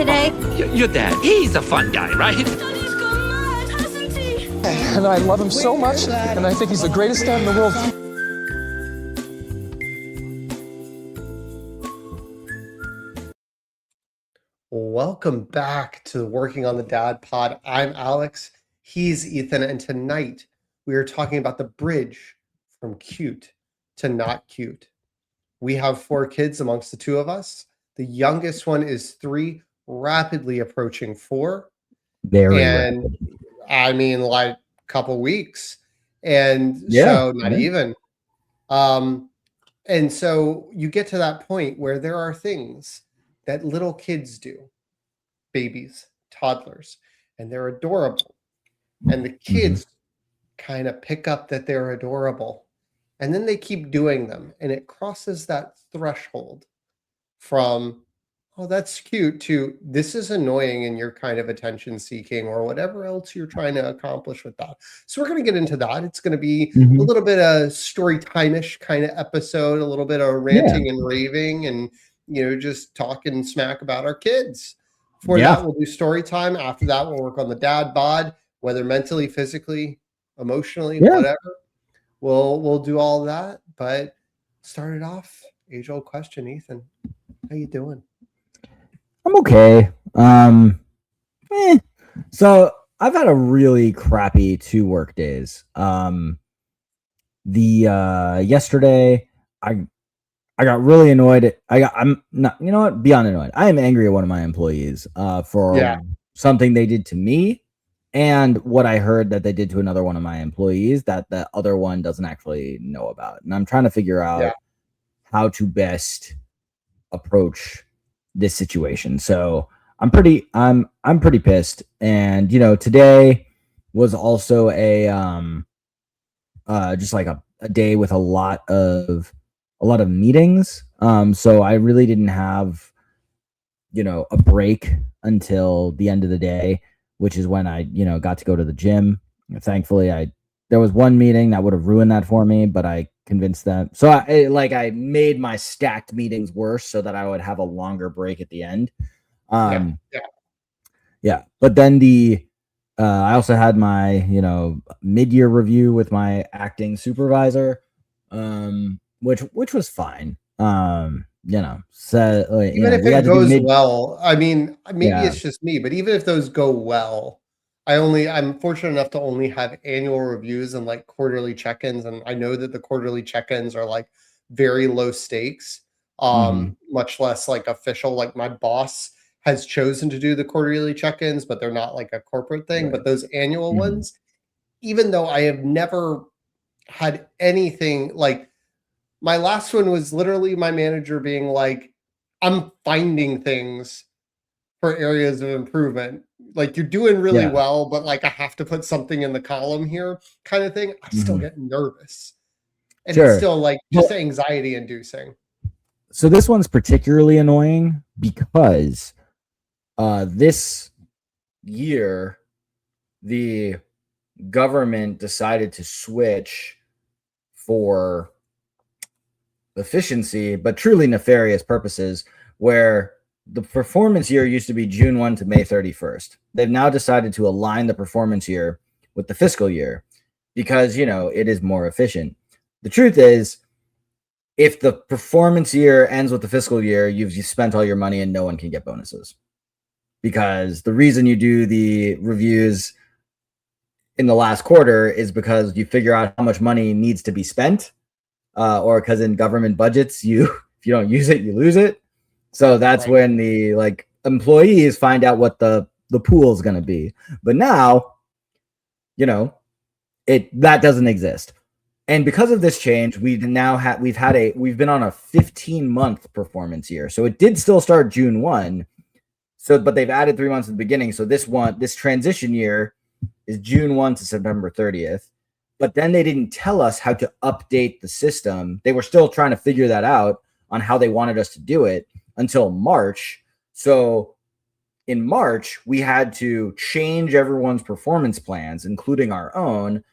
today? Your dad, he's a fun guy, right? And I love him so much, and I think he's the greatest dad in the world. Welcome back to Working on the Dad Pod. I'm Alex, he's Ethan, and tonight we are talking about the bridge from cute to not cute. We have 4 kids amongst the 2 of us. The youngest one is 3, rapidly approaching 4. And rapid. I mean, like a couple weeks. And so not even. And so you get to that point where there are things that little kids do, babies, toddlers, and they're adorable. And the kids kind of pick up that they're adorable. And then they keep doing them. And it crosses that threshold from, oh, that's cute, to this is annoying and you're kind of attention seeking or whatever else you're trying to accomplish with that. So we're going to get into that. It's going to be a little bit of story time-ish kind of episode, a little bit of ranting and raving and, you know, just talking smack about our kids. For that, we'll do story time. After that, we'll work on the dad bod, whether mentally, physically, emotionally, whatever. We'll do all that. But start it off, age-old question, Ethan. How you doing? I'm okay. So I've had a really crappy 2 work days. Yesterday I got really annoyed. I'm not, you know what? Beyond annoyed. I am angry at one of my employees for something they did to me and what I heard that they did to another one of my employees that the other one doesn't actually know about. And I'm trying to figure out how to best approach this situation. So I'm pretty pissed. And you know, today was also a just like a day with a lot of meetings. So I really didn't have, you know, a break until the end of the day, which is when I, you know, got to go to the gym. Thankfully, there was one meeting that would have ruined that for me, but I convinced them. So I made my stacked meetings worse so that I would have a longer break at the end. But then I also had my, you know, mid-year review with my acting supervisor, which was fine. You know, so even if it goes well, I mean, maybe it's just me, but even if those go well, I'm fortunate enough to only have annual reviews and like quarterly check-ins. And I know that the quarterly check-ins are like very low stakes, much less like official. Like my boss has chosen to do the quarterly check-ins, but they're not like a corporate thing. But those annual ones, even though I have never had anything like, my last one was literally my manager being like, I'm finding things for areas of improvement. Like, you're doing really well, but like I have to put something in the column here kind of thing. I'm still getting nervous. And it's still like just anxiety inducing. So this one's particularly annoying because this year the government decided to switch for efficiency, but truly nefarious purposes, where the performance year used to be June 1 to May 31st. They've now decided to align the performance year with the fiscal year because, you know, it is more efficient. The truth is, if the performance year ends with the fiscal year, you've spent all your money and no one can get bonuses. Because the reason you do the reviews in the last quarter is because you figure out how much money needs to be spent, or because in government budgets, if you don't use it, you lose it. So that's when the like employees find out what the pool is going to be. But now, you know, that doesn't exist. And because of this change, we've been on a 15-month performance year. So it did still start June 1. So, but they've added 3 months at the beginning. So this transition year is June 1 to September 30th. But then they didn't tell us how to update the system. They were still trying to figure that out on how they wanted us to do it until March. So in March, we had to change everyone's performance plans, including our own,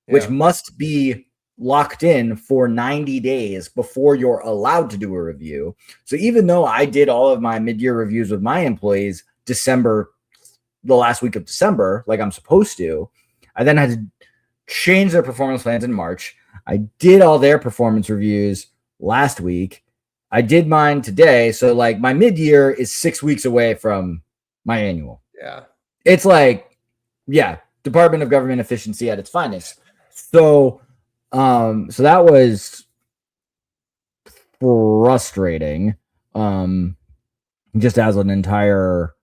which must be locked in for 90 days before you're allowed to do a review. So even though I did all of my mid-year reviews with my employees the last week of December, like I'm supposed to, I then had to change their performance plans in March. I did all their performance reviews last week. I did mine today. So like my mid-year is 6 weeks away from my annual. Yeah. It's like, yeah, Department of Government Efficiency at its finest. So that was frustrating. Just as an entire,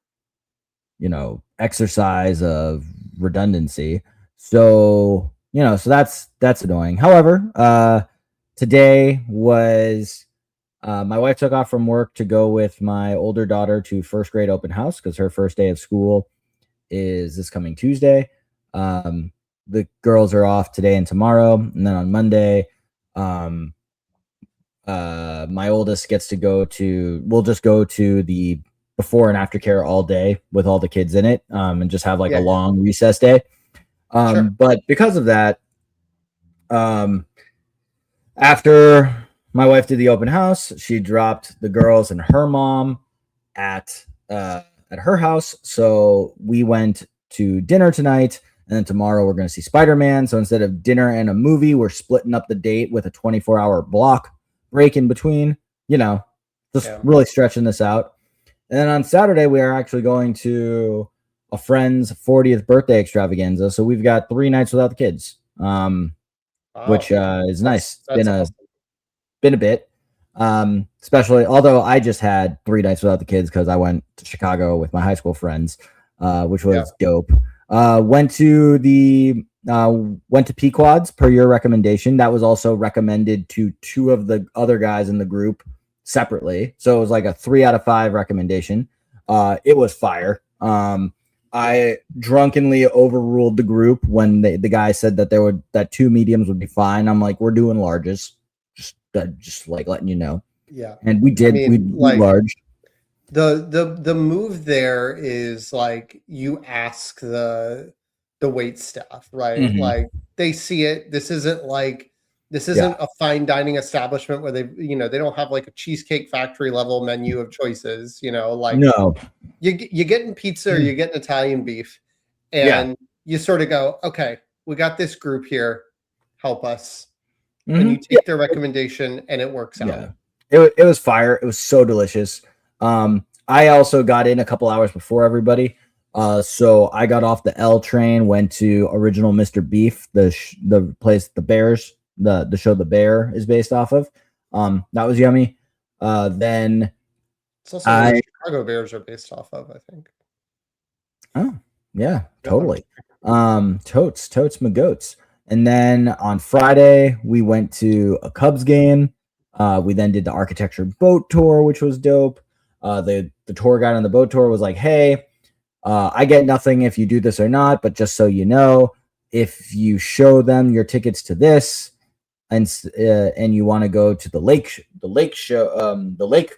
exercise of redundancy. So, so that's annoying. However, today was my wife took off from work to go with my older daughter to first grade open house because her first day of school is this coming Tuesday. The girls are off today and tomorrow, and then on Monday, my oldest gets to we'll just go to the before and after care all day with all the kids in it, and just have like a long recess day. Sure. But because of that, after my wife did the open house, she dropped the girls and her mom at her house. So we went to dinner tonight, and then tomorrow we're going to see Spider-Man. So instead of dinner and a movie, we're splitting up the date with a 24-hour block break in between, really stretching this out. And then on Saturday, we are actually going to a friend's 40th birthday extravaganza. So we've got 3 nights without the kids, which is nice. That's been a bit, especially, although I just had 3 nights without the kids because I went to Chicago with my high school friends, which was dope. Went to Pequods per your recommendation. That was also recommended to 2 of the other guys in the group separately. So it was like a 3 out of 5 recommendation. It was fire. I drunkenly overruled the group when the guy said that 2 mediums would be fine. I'm like, we're doing larges. Just like letting you know. Yeah. And we did. We large. The move there is like you ask the wait staff, right? Mm-hmm. Like they see it. This isn't a fine dining establishment where they don't have like a Cheesecake Factory level menu of choices, no. You getting pizza or you're getting Italian beef, and you sort of go, okay, we got this group here, help us. Mm-hmm. And you take their recommendation and it works out. Yeah. It was fire. It was so delicious. I also got in a couple hours before everybody. So I got off the L train, went to Original Mr. Beef, the place the Bears, the show The Bear is based off of. That was yummy. Then it's also where the Chicago Bears are based off of, I think. Oh, yeah, totally. Totes my goats. And then on Friday, we went to a Cubs game. We then did the architecture boat tour, which was dope. The tour guide on the boat tour was like, hey, I get nothing if you do this or not, but just so you know, if you show them your tickets to this and you want to go to the lake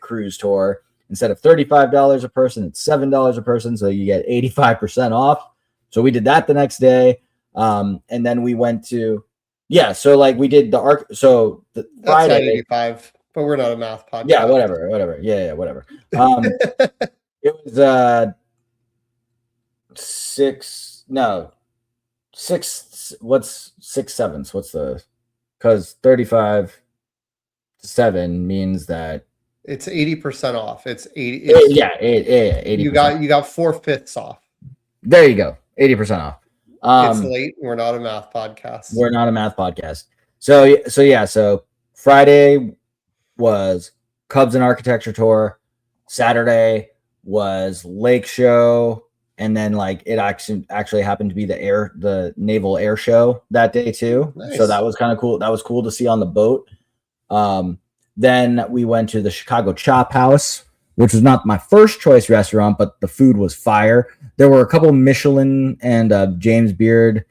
cruise tour, instead of $35 a person, it's $7 a person. So you get 85% off. So we did that the next day. And then we went to, so like we did so the Friday, 85, but we're not a math podcast. Yeah, whatever. Yeah, whatever. It was 6 what's 6/7? What's because 35 to 7 means that it's 80% off. It's 80. 80%. You got 4/5 off. There you go. 80% off. It's late. We're not a math podcast. We're not a math podcast. So Friday was Cubs and architecture tour. Saturday was lake show, and then like it actually happened to be the naval air show that day too. Nice. So that was kind of cool. That was cool to see on the boat. Then we went to the Chicago Chop House, which was not my first choice restaurant, but the food was fire. There were a couple Michelin and James Beard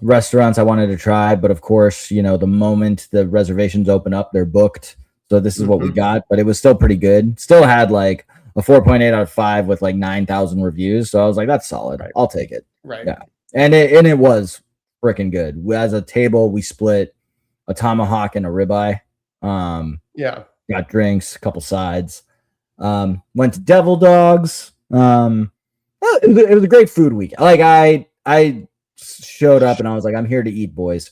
restaurants I wanted to try, but of course, the moment the reservations open up, they're booked. So this is what we got, but it was still pretty good. Still had like a 4.8 out of 5 with like 9,000 reviews. So I was like, that's solid. Right. I'll take it. Right. Yeah. And it was freaking good. As a table, we split a tomahawk and a ribeye. Yeah. Got drinks, a couple sides. Went to Devil Dogs. It was a great food week. Like I showed up and I was like, I'm here to eat, boys.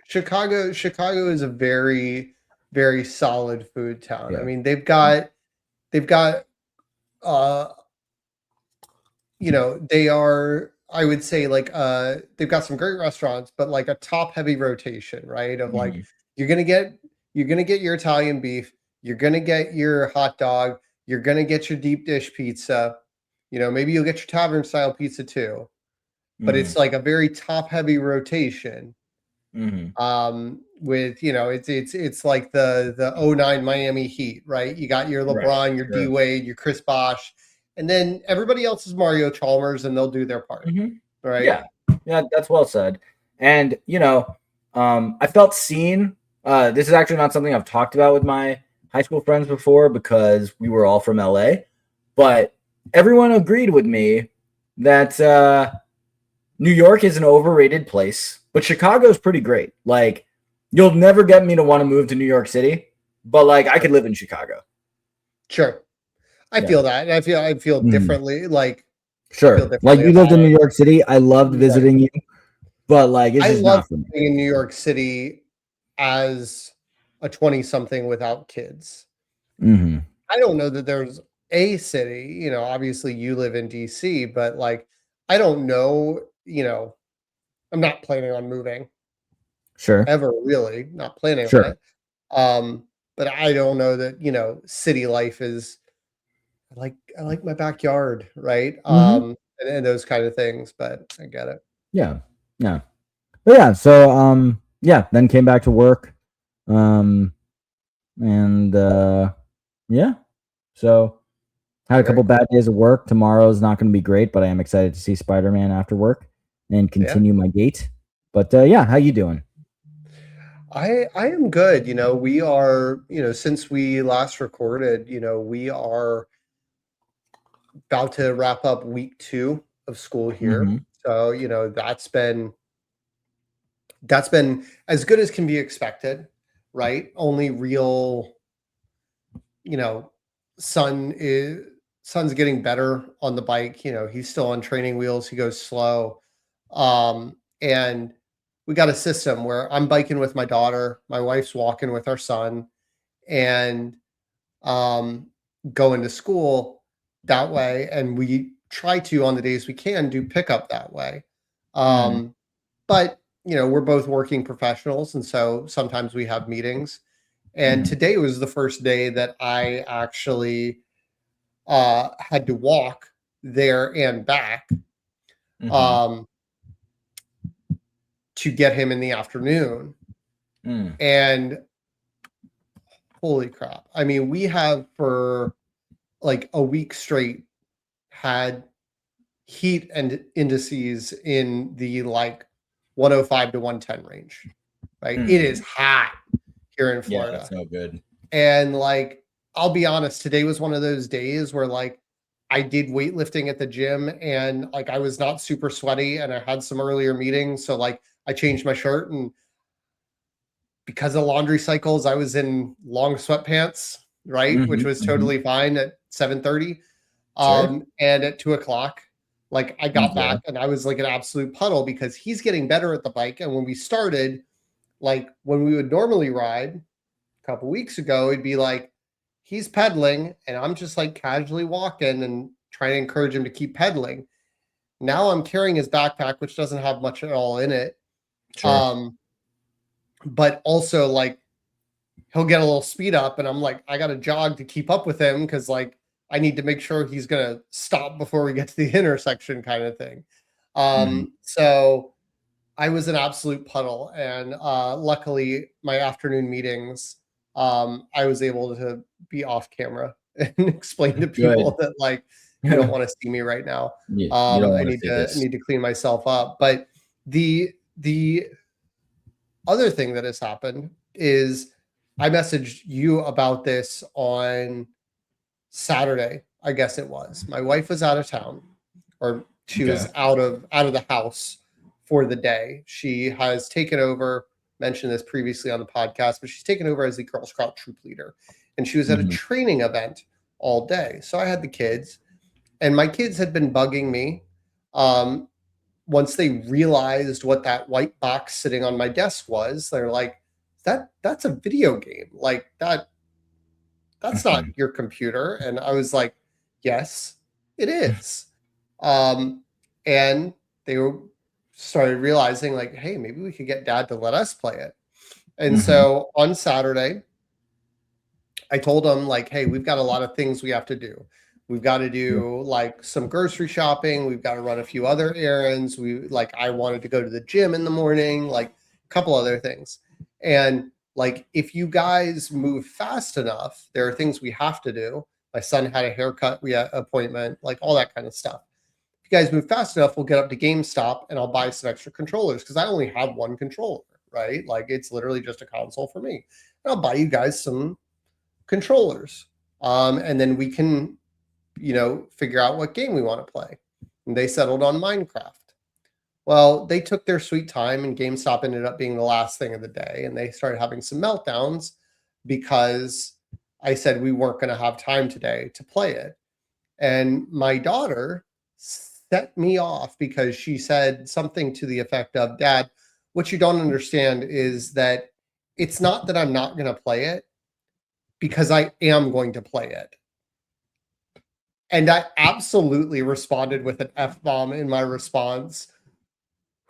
Chicago is a very, very solid food town. Yeah. I mean, they've got they are, I would say, like they've got some great restaurants, but like a top heavy rotation, right? Of like you're gonna get your Italian beef, you're gonna get your hot dog, you're gonna get your deep dish pizza, maybe you'll get your tavern style pizza too, but it's like a very top heavy rotation. With it's like the '09 Miami Heat, right? You got your LeBron, your D Wade, your Chris Bosh, and then everybody else is Mario Chalmers, and they'll do their part, right? Yeah, that's well said. And I felt seen. This is actually not something I've talked about with my high school friends before because we were all from LA, but everyone agreed with me that New York is an overrated place, but Chicago is pretty great. Like, you'll never get me to want to move to New York City, but like I could live in Chicago. Sure. I feel that. I feel differently. Like, sure. Like, you lived in New York City. I loved visiting you, but like, it's just not for me. Living in New York City as a 20-something without kids. I don't know that there's a city, obviously you live in DC, but like, I don't know, I'm not planning on moving. Sure. Ever really, not planning on it. But I don't know that, city life is, I like my backyard, right? And those kind of things, but I get it. Yeah. But yeah, so then came back to work. So had a couple bad days of work. Tomorrow's not going to be great, but I am excited to see Spider-Man after work and continue my date. But how you doing? I am good. We are, since we last recorded, we are about to wrap up week 2 of school here. So, that's been as good as can be expected, right? Only real, son's getting better on the bike. He's still on training wheels. He goes slow. And we got a system where I'm biking with my daughter, my wife's walking with our son, and going to school that way. And we try to, on the days we can, do pickup that way. But, we're both working professionals. And so sometimes we have meetings. And today was the first day that I actually had to walk there and back to get him in the afternoon. And holy crap. I mean, we have for like a week straight had heat and indices in the like 105 to 110 range, right? It is hot here in Florida. Yeah, that's no good. And like, I'll be honest, today was one of those days where like I did weightlifting at the gym and like I was not super sweaty and I had some earlier meetings. So like I changed my shirt, and because of laundry cycles, I was in long sweatpants, right? Which was totally fine at 7:30. And at 2:00, like I got back and I was like an absolute puddle because he's getting better at the bike. And when we started, like when we would normally ride a couple weeks ago, it'd be like he's pedaling and I'm just like casually walking and trying to encourage him to keep pedaling. Now I'm carrying his backpack, which doesn't have much at all in it. But also like he'll get a little speed up and I'm like, I got to jog to keep up with him because like I need to make sure he's going to stop before we get to the intersection kind of thing. So I was an absolute puddle. And luckily, my afternoon meetings, I was able to be off camera and explain to people that like, you don't want to see me right now. I need to clean myself up. But the other thing that has happened is I messaged you about this on Saturday, I guess it was. My wife was out of town, or she was out of the house for the day. She has taken over, mentioned this previously on the podcast, but she's taken over as the Girl Scout troop leader. And she was at a training event all day. So I had the kids, and my kids had been bugging me. Once they realized what that white box sitting on my desk was, they're like, that's a video game. Like that's not your computer. And I was like, yes, it is. And they started realizing like, hey, maybe we could get dad to let us play it. And so on Saturday, I told them like, hey, we've got a lot of things we have to do. We've got to do like some grocery shopping. We've got to run a few other errands. I wanted to go to the gym in the morning, like a couple other things. And like, if you guys move fast enough, there are things we have to do. My son had a haircut, we had an appointment, like all that kind of stuff. If you guys move fast enough, we'll get up to GameStop and I'll buy some extra controllers because I only have one controller, right? Like it's literally just a console for me. And I'll buy you guys some controllers. And then we can, figure out what game we want to play. And they settled on Minecraft. Well, they took their sweet time and GameStop ended up being the last thing of the day. And they started having some meltdowns because I said we weren't going to have time today to play it. And my daughter set me off because she said something to the effect of, Dad, what you don't understand is that it's not that I'm not going to play it, because I am going to play it. And I absolutely responded with an F-bomb in my response.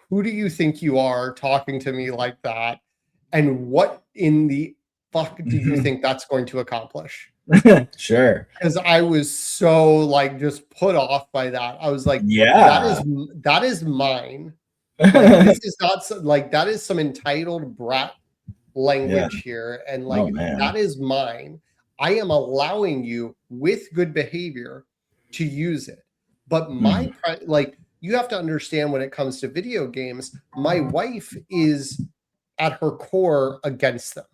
Who do you think you are talking to me like that? And what in the fuck do you think that's going to accomplish? Sure. Because I was so like just put off by that. I was like, yeah, that is mine. Like, this is not like that is some entitled brat language here. And like that is mine. I am allowing you with good behavior to use it. But you have to understand when it comes to video games, my wife is at her core against them.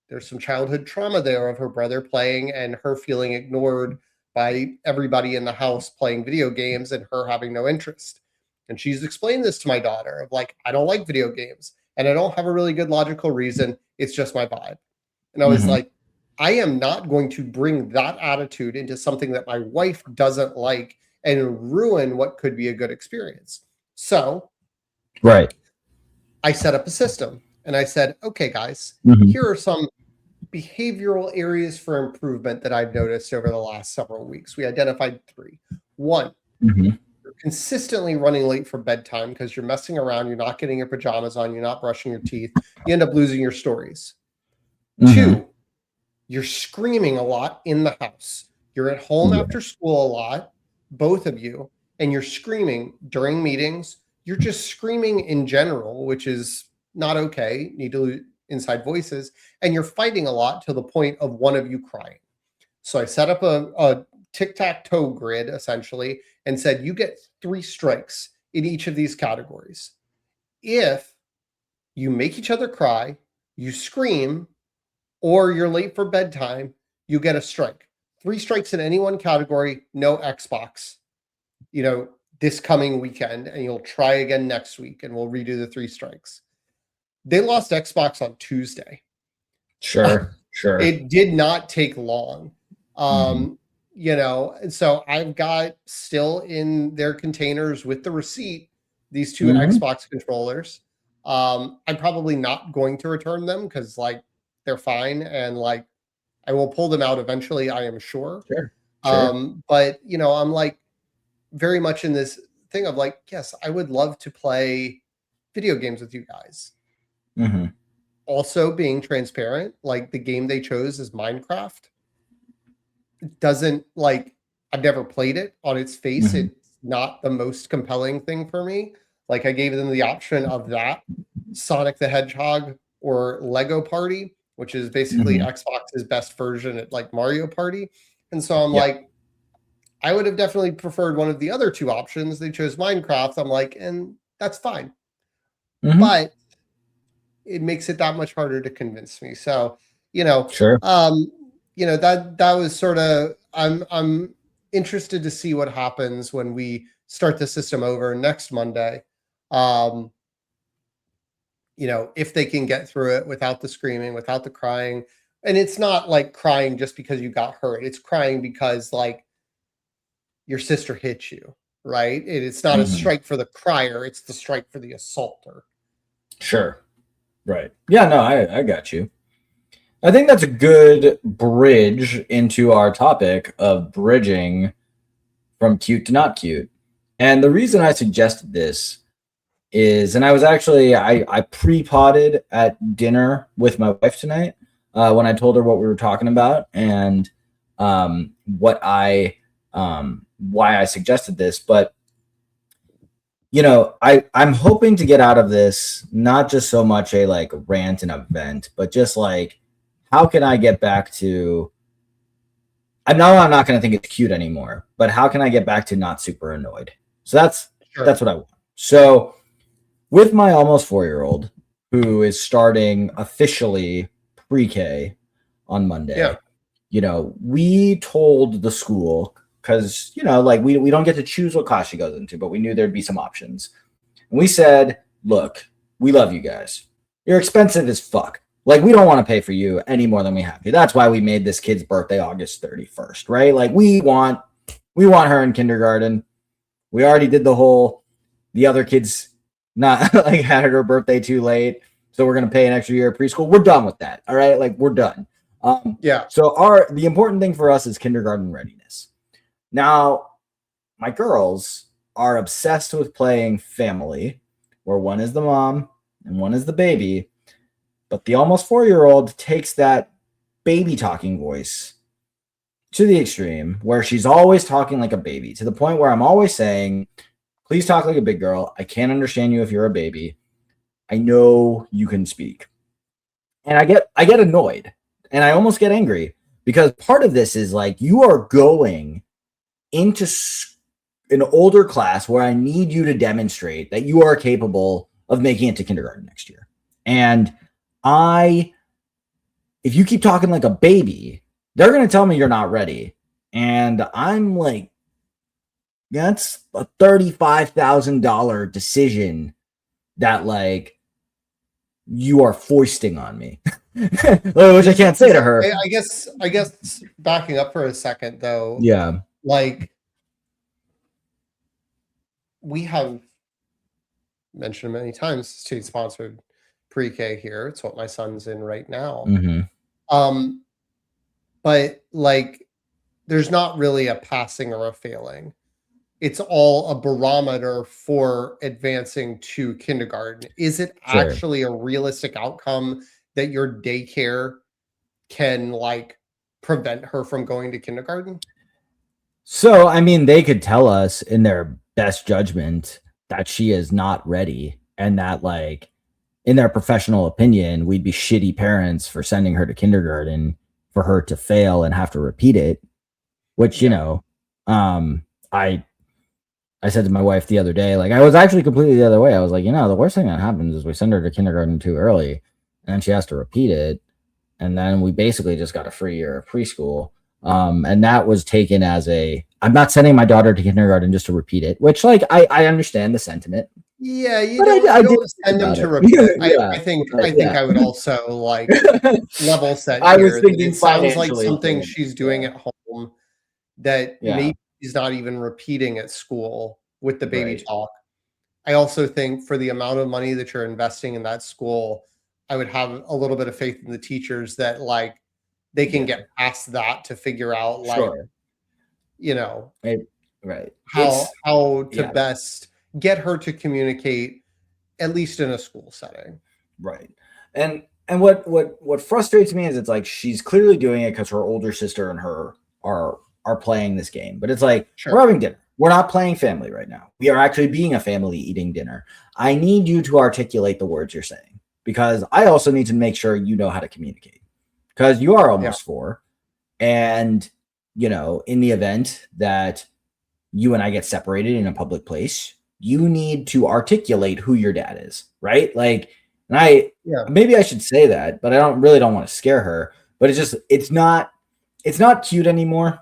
There's some childhood trauma there of her brother playing and her feeling ignored by everybody in the house playing video games and her having no interest. And she's explained this to my daughter of like, I don't like video games and I don't have a really good logical reason. It's just my vibe. And I was like, I am not going to bring that attitude into something that my wife doesn't like and ruin what could be a good experience. So I set up a system and I said, okay, guys, here are some behavioral areas for improvement that I've noticed over the last several weeks. We identified 3. 1, you're consistently running late for bedtime because you're messing around, you're not getting your pajamas on, you're not brushing your teeth, you end up losing your stories. 2, you're screaming a lot in the house. You're at home after school a lot, both of you, and you're screaming during meetings. You're just screaming in general, which is not okay. You need to inside voices, and you're fighting a lot to the point of one of you crying. So I set up a tic-tac-toe grid essentially and said, you get 3 strikes in each of these categories. If you make each other cry, you scream, or you're late for bedtime, you get a strike. 3 strikes in any one category, no Xbox, this coming weekend, and you'll try again next week and we'll redo the 3 strikes. They lost Xbox on Tuesday. Sure. It did not take long. And so I've got still in their containers with the receipt, these 2 Xbox controllers. I'm probably not going to return them because like they're fine. And like, I will pull them out eventually, I am sure. Sure. But I'm like very much in this thing of like, yes, I would love to play video games with you guys. Also being transparent, like the game they chose is Minecraft. It doesn't like, I've never played it on its face. It's not the most compelling thing for me. Like I gave them the option of that, Sonic the Hedgehog or Lego Party, which is basically Xbox's best version at like Mario Party. And so I'm like, I would have definitely preferred one of the other 2 options. They chose Minecraft. I'm like, and that's fine. But it makes it that much harder to convince me. So, that was sort of, I'm interested to see what happens when we start the system over next Monday. Um, if they can get through it without the screaming, without the crying. And it's not like crying just because you got hurt. It's crying because like your sister hit you, right? It's not a strike for the crier, it's the strike for the assaulter. Sure. Right. Yeah, no, I got you. I think that's a good bridge into our topic of bridging from cute to not cute. And the reason I suggested this is, and I was actually, I pre-potted at dinner with my wife tonight when I told her what we were talking about and why I suggested this. But, I'm hoping to get out of this, not just so much a like rant and a vent, but just like, how can I get back to, I'm not going to think it's cute anymore, but how can I get back to not super annoyed? So that's what I want. So with my almost 4-year-old who is starting officially pre-K on Monday, we told the school, because, like we don't get to choose what class she goes into, but we knew there'd be some options. And we said, look, we love you guys. You're expensive as fuck. Like, we don't want to pay for you any more than we have to. That's why we made this kid's birthday August 31st, right? Like, we want her in kindergarten. We already did the other kids not like had her birthday too late, so we're going to pay an extra year of preschool. We're done with that, all right? Like, we're done. So the important thing for us is kindergarten readiness. Now, my girls are obsessed with playing family, where one is the mom and one is the baby. But the almost 4-year-old takes that baby talking voice to the extreme, where she's always talking like a baby, to the point where I'm always saying, please talk like a big girl. I can't understand you if you're a baby. I know you can speak. And I get annoyed and I almost get angry, because part of this is like, you are going into an older class where I need you to demonstrate that you are capable of making it to kindergarten next year. And if you keep talking like a baby, they're going to tell me you're not ready. And I'm like, that's a $35,000 decision that like you are foisting on me, which I can't say to her. I guess backing up for a second though. Yeah. Like, we have mentioned many times, state-sponsored pre-K here. It's what my son's in right now. But like, there's not really a passing or a failing. It's all a barometer for advancing to kindergarten. Is it actually a realistic outcome that your daycare can like prevent her from going to kindergarten? So, I mean, they could tell us in their best judgment that she is not ready, and that like, in their professional opinion, we'd be shitty parents for sending her to kindergarten for her to fail and have to repeat it, which, I said to my wife the other day, like, I was actually completely the other way. I was like, the worst thing that happens is we send her to kindergarten too early and she has to repeat it. And then we basically just got a free year of preschool. And that was taken as I'm not sending my daughter to kindergarten just to repeat it, which like, I understand the sentiment. Yeah, you don't send them to repeat it. I think I would also like level set here. I was thinking it sounds like something she's doing at home that maybe she's not even repeating at school with the baby talk. I also think for the amount of money that you're investing in that school, I would have a little bit of faith in the teachers that like they can get past that to figure out like, how to best get her to communicate, at least in a school setting. Right. And what frustrates me is it's like, she's clearly doing it because her older sister and her are playing this game, but it's like, we're having dinner. We're not playing family right now. We are actually being a family eating dinner. I need you to articulate the words you're saying, because I also need to make sure you know how to communicate, because you are almost 4. And, in the event that you and I get separated in a public place, you need to articulate who your dad is, right? Like, and maybe I should say that, but I don't want to scare her, but it's not cute anymore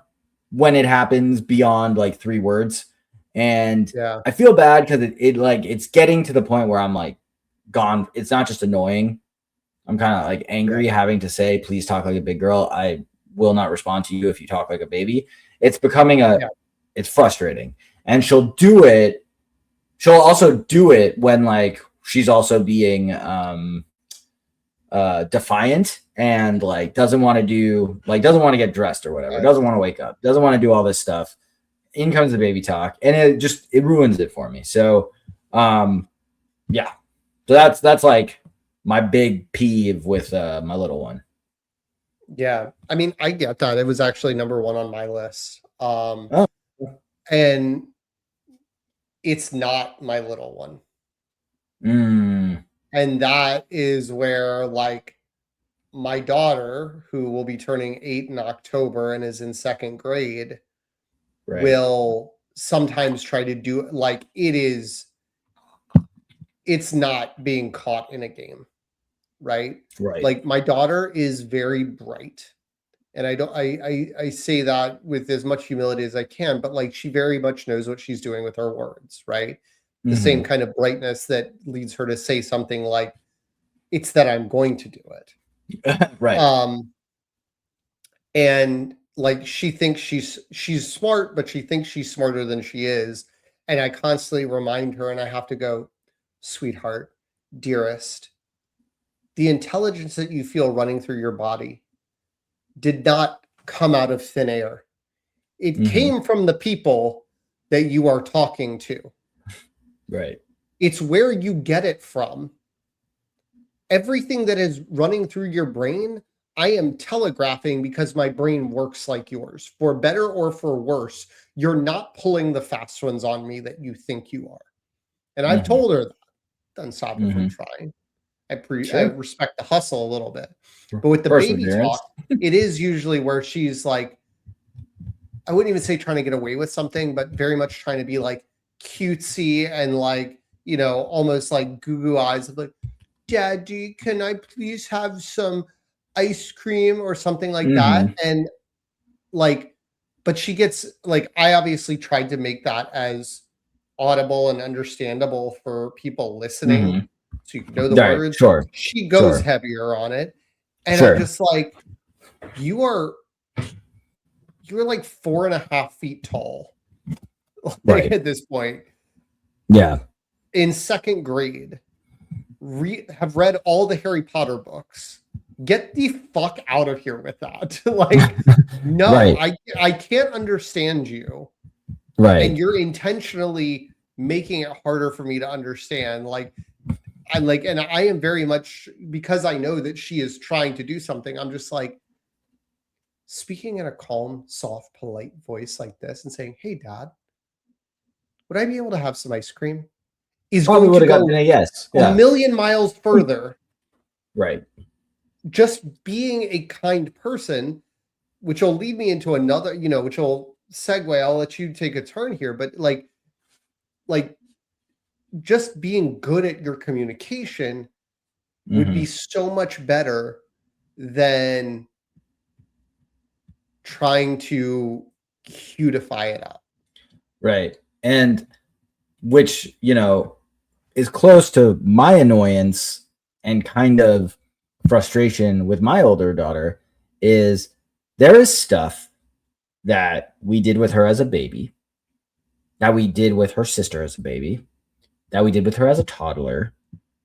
when it happens beyond like 3 words. And Yeah. I feel bad because it's getting to the point where I'm like gone. It's not just annoying. I'm kind of like angry having to say, please talk like a big girl. I will not respond to you if you talk like a baby. It's becoming it's frustrating. And she'll do it. She'll also do it when like she's also being defiant and like doesn't want to get dressed or whatever, doesn't want to wake up, doesn't want to do all this stuff. In comes the baby talk, and it ruins it for me. So yeah. So that's like my big peeve with my little one. Yeah. I mean, I get that. It was actually number 1 on my list. Oh. And it's not my little one. And that is where like my daughter, who will be turning 8 in October and is in 2nd grade, will sometimes try to do like it's not being caught in a game, right? Like my daughter is very bright, and I say that with as much humility as I can, but like she very much knows what she's doing with her words, right? The same kind of brightness that leads her to say something like, it's that I'm going to do it. Right. And like she thinks she's smart, but she thinks she's smarter than she is. And I constantly remind her, and I have to go, sweetheart, dearest, the intelligence that you feel running through your body did not come out of thin air. It came from the people that you are talking to. Right. It's where you get it from. Everything that is running through your brain, I am telegraphing because my brain works like yours. For better or for worse, you're not pulling the fast ones on me that you think you are. And I've told her that. Doesn't stop her from trying. I respect the hustle a little bit. But with the baby talk, it is usually where she's like, I wouldn't even say trying to get away with something, but very much trying to be like cutesy and like, you know, almost like goo eyes of like, Daddy, can I please have some ice cream or something like that? And like, but she gets like, I obviously tried to make that as audible and understandable for people listening, so you can know the words. She goes heavier on it, and I'm just like, you're like 4.5 feet tall, like, at this point. Yeah. In 2nd grade, have read all the Harry Potter books. Get the fuck out of here with that. Like, no, I can't understand you. Right. And you're intentionally making it harder for me to understand. Like, and I am very much, because I know that she is trying to do something, I'm just like speaking in a calm, soft, polite voice like this and saying, hey, Dad, would I be able to have some ice cream? Is probably going to go a million miles further. Right. Just being a kind person, which will lead me into another, you know, which will segue. I'll let you take a turn here, but like just being good at your communication would be so much better than trying to cutify it up. Right. And which, you know, is close to my annoyance and kind of frustration with my older daughter is there is stuff that we did with her as a baby, that we did with her sister as a baby, that we did with her as a toddler,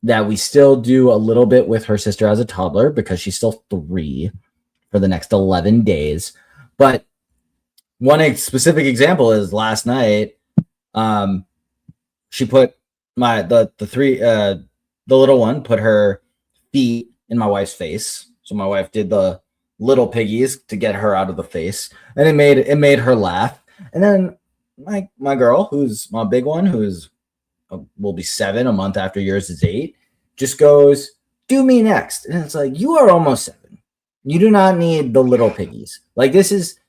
that we still do a little bit with her sister as a toddler because she's still 3 for the next 11 days. But one specific example is last night, she put the little one put her feet in my wife's face. So my wife did the little piggies to get her out of the face, and it made her laugh. And then my girl, who's my big one, who's will be 7 a month after yours is 8, just goes, do me next. And it's like, you are almost 7. You do not need the little piggies. Like this is,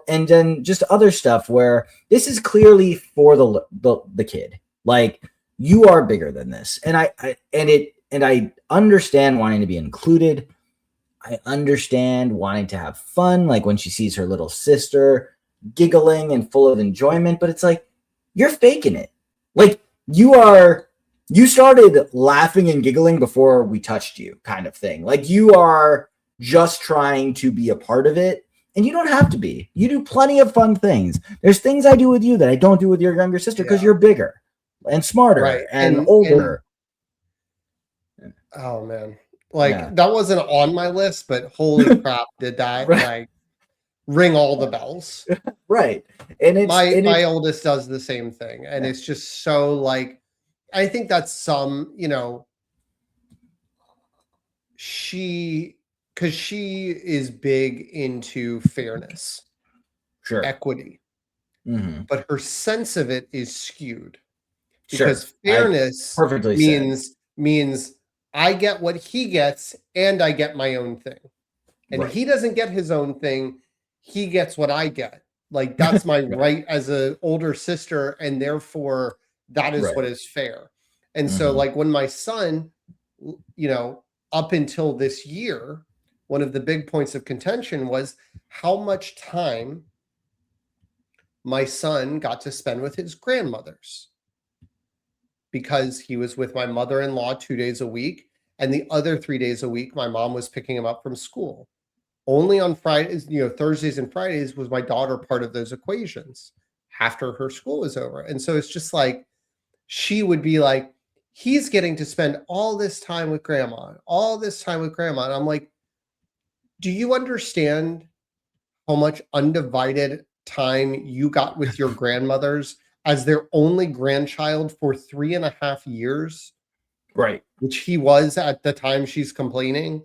and then just other stuff where this is clearly for the kid. Like you are bigger than this. And I understand wanting to be included. I understand wanting to have fun. Like when she sees her little sister giggling and full of enjoyment, but it's like, you're faking it. Like you started laughing and giggling before we touched you, kind of thing. Like you are just trying to be a part of it, and you don't have to be. You do plenty of fun things. There's things I do with you that I don't do with your younger sister because you're bigger and smarter and older. Oh man. Like that wasn't on my list, but holy crap, did that like ring all the bells. Right. And it's my oldest does the same thing. And it's just so like, I think that's some, you know, because she is big into fairness, equity, but her sense of it is skewed because fairness means I get what he gets and I get my own thing, and he doesn't get his own thing. He gets what I get. Like that's my right as an older sister, and therefore that is what is fair. And so like when my son, you know, up until this year, one of the big points of contention was how much time my son got to spend with his grandmothers, because he was with my mother-in-law 2 days a week, and the other 3 days a week, my mom was picking him up from school. Only on Fridays, you know, Thursdays and Fridays was my daughter part of those equations after her school was over. And so it's just like, she would be like, he's getting to spend all this time with grandma, all this time with grandma. And I'm like, do you understand how much undivided time you got with your grandmothers as their only grandchild for 3.5 years? Right. Which he was at the time she's complaining.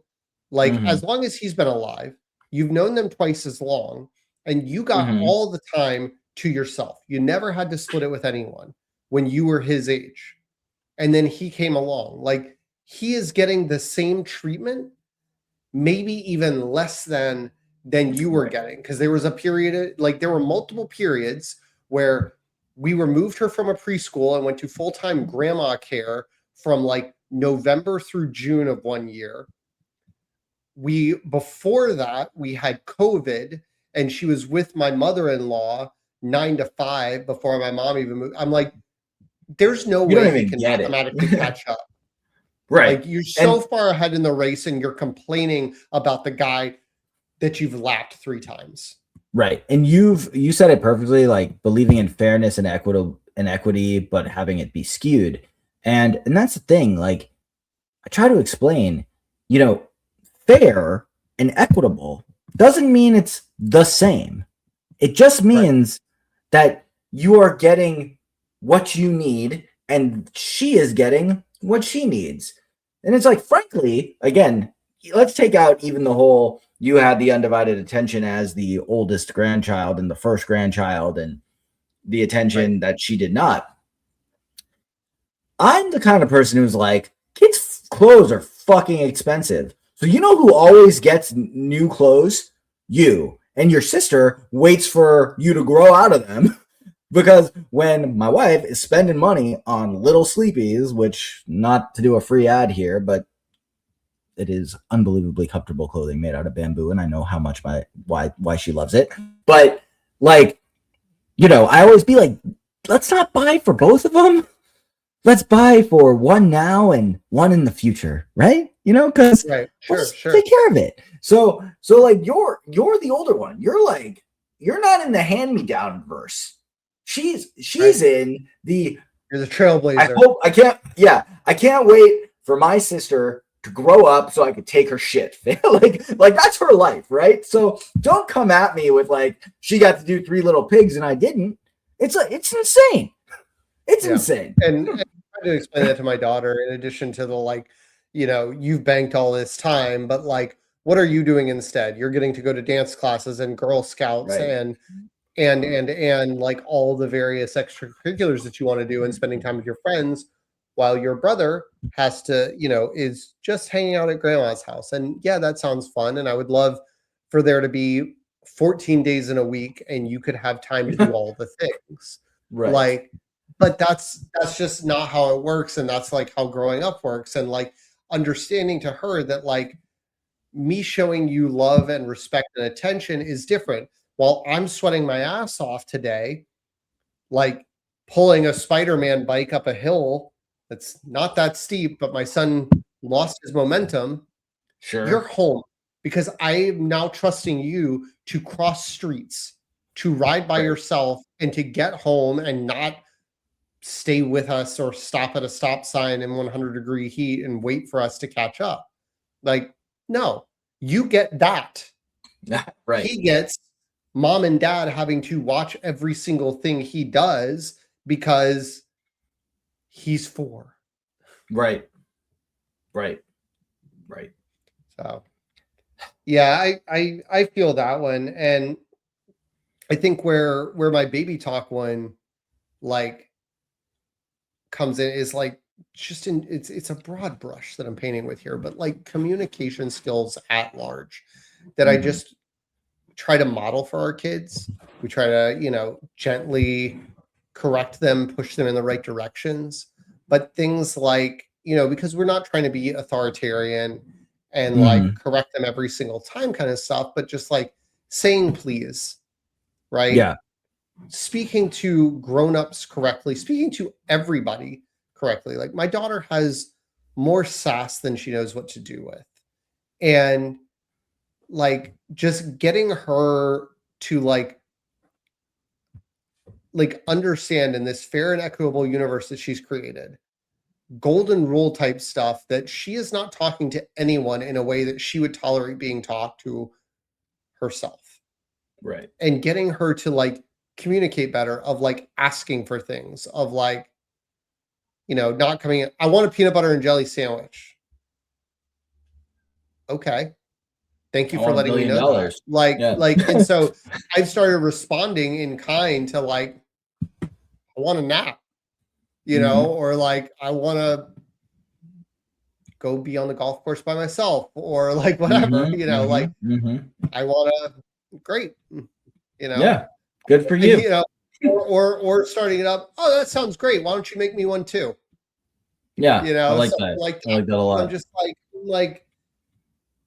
Like, as long as he's been alive, you've known them twice as long, and you got all the time to yourself. You never had to split it with anyone when you were his age. And then he came along. Like, he is getting the same treatment, maybe even less than you were getting. Because there was a period, like there were multiple periods where we removed her from a preschool and went to full-time grandma care from like November through June of 1 year. Before that, we had COVID, and she was with my mother-in-law 9 to 5 before my mom even moved. I'm like, there's no way you can mathematically catch up. Right. Like, you're so far ahead in the race, and you're complaining about the guy that you've lapped 3 times. Right. And you said it perfectly, like believing in fairness and equity, but having it be skewed. And that's the thing. Like, I try to explain, you know, fair and equitable doesn't mean it's the same. It just means that you are getting what you need, and she is getting what she needs. And it's like, frankly, again, let's take out even the whole, you had the undivided attention as the oldest grandchild and the first grandchild, and the attention that she did not. I'm the kind of person who's like, kids' clothes are fucking expensive. So you know who always gets new clothes? You. And your sister waits for you to grow out of them. Because when my wife is spending money on little sleepies, which, not to do a free ad here, but it is unbelievably comfortable clothing made out of bamboo, and I know how much why she loves it. But like, you know, I always be like, let's not buy for both of them. Let's buy for one now and one in the future, right? You know, because sure. Take care of it. So like, you're the older one. You're like, you're not in the hand-me-down verse. She's in the. You're the trailblazer. I can't wait for my sister to grow up so I could take her shit. like that's her life, right? So don't come at me with like, she got to do 3 Little Pigs and I didn't. It's insane. It's insane. And I try to explain that to my daughter, in addition to the like, you know, you've banked all this time, but like, what are you doing instead? You're getting to go to dance classes and Girl Scouts and like all the various extracurriculars that you want to do, and spending time with your friends, while your brother has to, you know, is just hanging out at grandma's house. And yeah, that sounds fun. And I would love for there to be 14 days in a week and you could have time to do all the things. Like, but that's just not how it works. And that's like how growing up works. And like, understanding to her that like, me showing you love and respect and attention is different. While I'm sweating my ass off today, like, pulling a Spider-Man bike up a hill that's not that steep, but my son lost his momentum. Sure. You're home because I am now trusting you to cross streets, to ride by yourself, and to get home and not stay with us or stop at a stop sign in 100-degree heat and wait for us to catch up. Like, no, you get that. Right. He gets mom and dad having to watch every single thing he does because he's 4. Right. So yeah, I feel that one. And I think where my baby talk one like comes in is like just in it's a broad brush that I'm painting with here, but like communication skills at large that I just try to model for our kids. We try to, gently correct them, push them in the right directions. But things like, because we're not trying to be authoritarian and like correct them every single time kind of stuff, but just like saying please, right? Yeah. Speaking to grown-ups correctly, speaking to everybody correctly. Like my daughter has more sass than she knows what to do with. And like just getting her to like understand in this fair and equitable universe that she's created, golden rule type stuff, that she is not talking to anyone in a way that she would tolerate being talked to herself. Right. And getting her to like communicate better, of like asking for things, of like, not coming in, I want a peanut butter and jelly sandwich. Okay. Thank you for letting me know that. Like, and so I've started responding in kind to like, I want a nap, or like, I want to go be on the golf course by myself, or like whatever, I want to, great, Yeah, good for you. Or starting it up. Oh, that sounds great. Why don't you make me one too? Yeah, I like that. Like I like that a lot. I'm just like,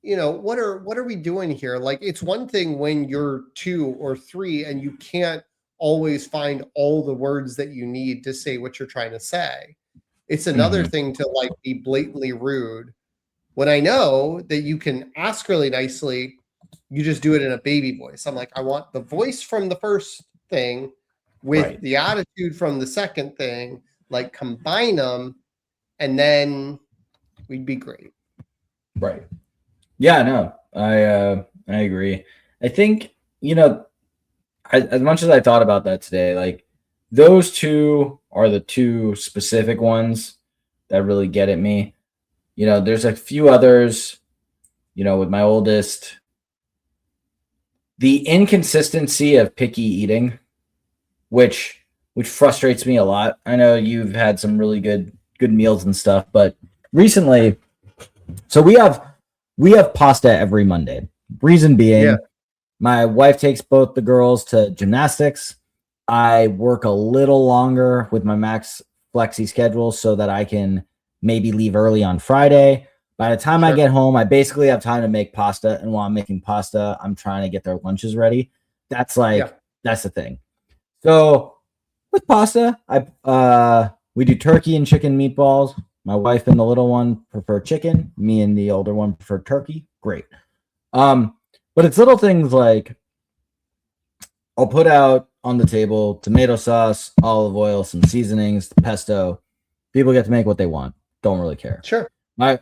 what are we doing here? Like, it's one thing when you're 2 or 3 and you can't always find all the words that you need to say what you're trying to say. It's another thing to like be blatantly rude when I know that you can ask really nicely. You just do it in a baby voice. I'm like, I want the voice from the first thing with the attitude from the second thing, like combine them, and then we'd be great. Right. Yeah, no, I agree. I think, as much as I thought about that today, like those two are the two specific ones that really get at me. There's a few others, with my oldest, the inconsistency of picky eating, which frustrates me a lot. I know you've had some really good meals and stuff, but recently, so we have pasta every Monday. Reason being, my wife takes both the girls to gymnastics. I work a little longer with my max flexi schedule so that I can maybe leave early on Friday. By the time I get home, I basically have time to make pasta. And while I'm making pasta, I'm trying to get their lunches ready. That's that's the thing. So with pasta, we do turkey and chicken meatballs. My wife and the little one prefer chicken. Me and the older one prefer turkey. Great. But it's little things like I'll put out on the table tomato sauce, olive oil, some seasonings, pesto. People get to make what they want. Don't really care. Sure. My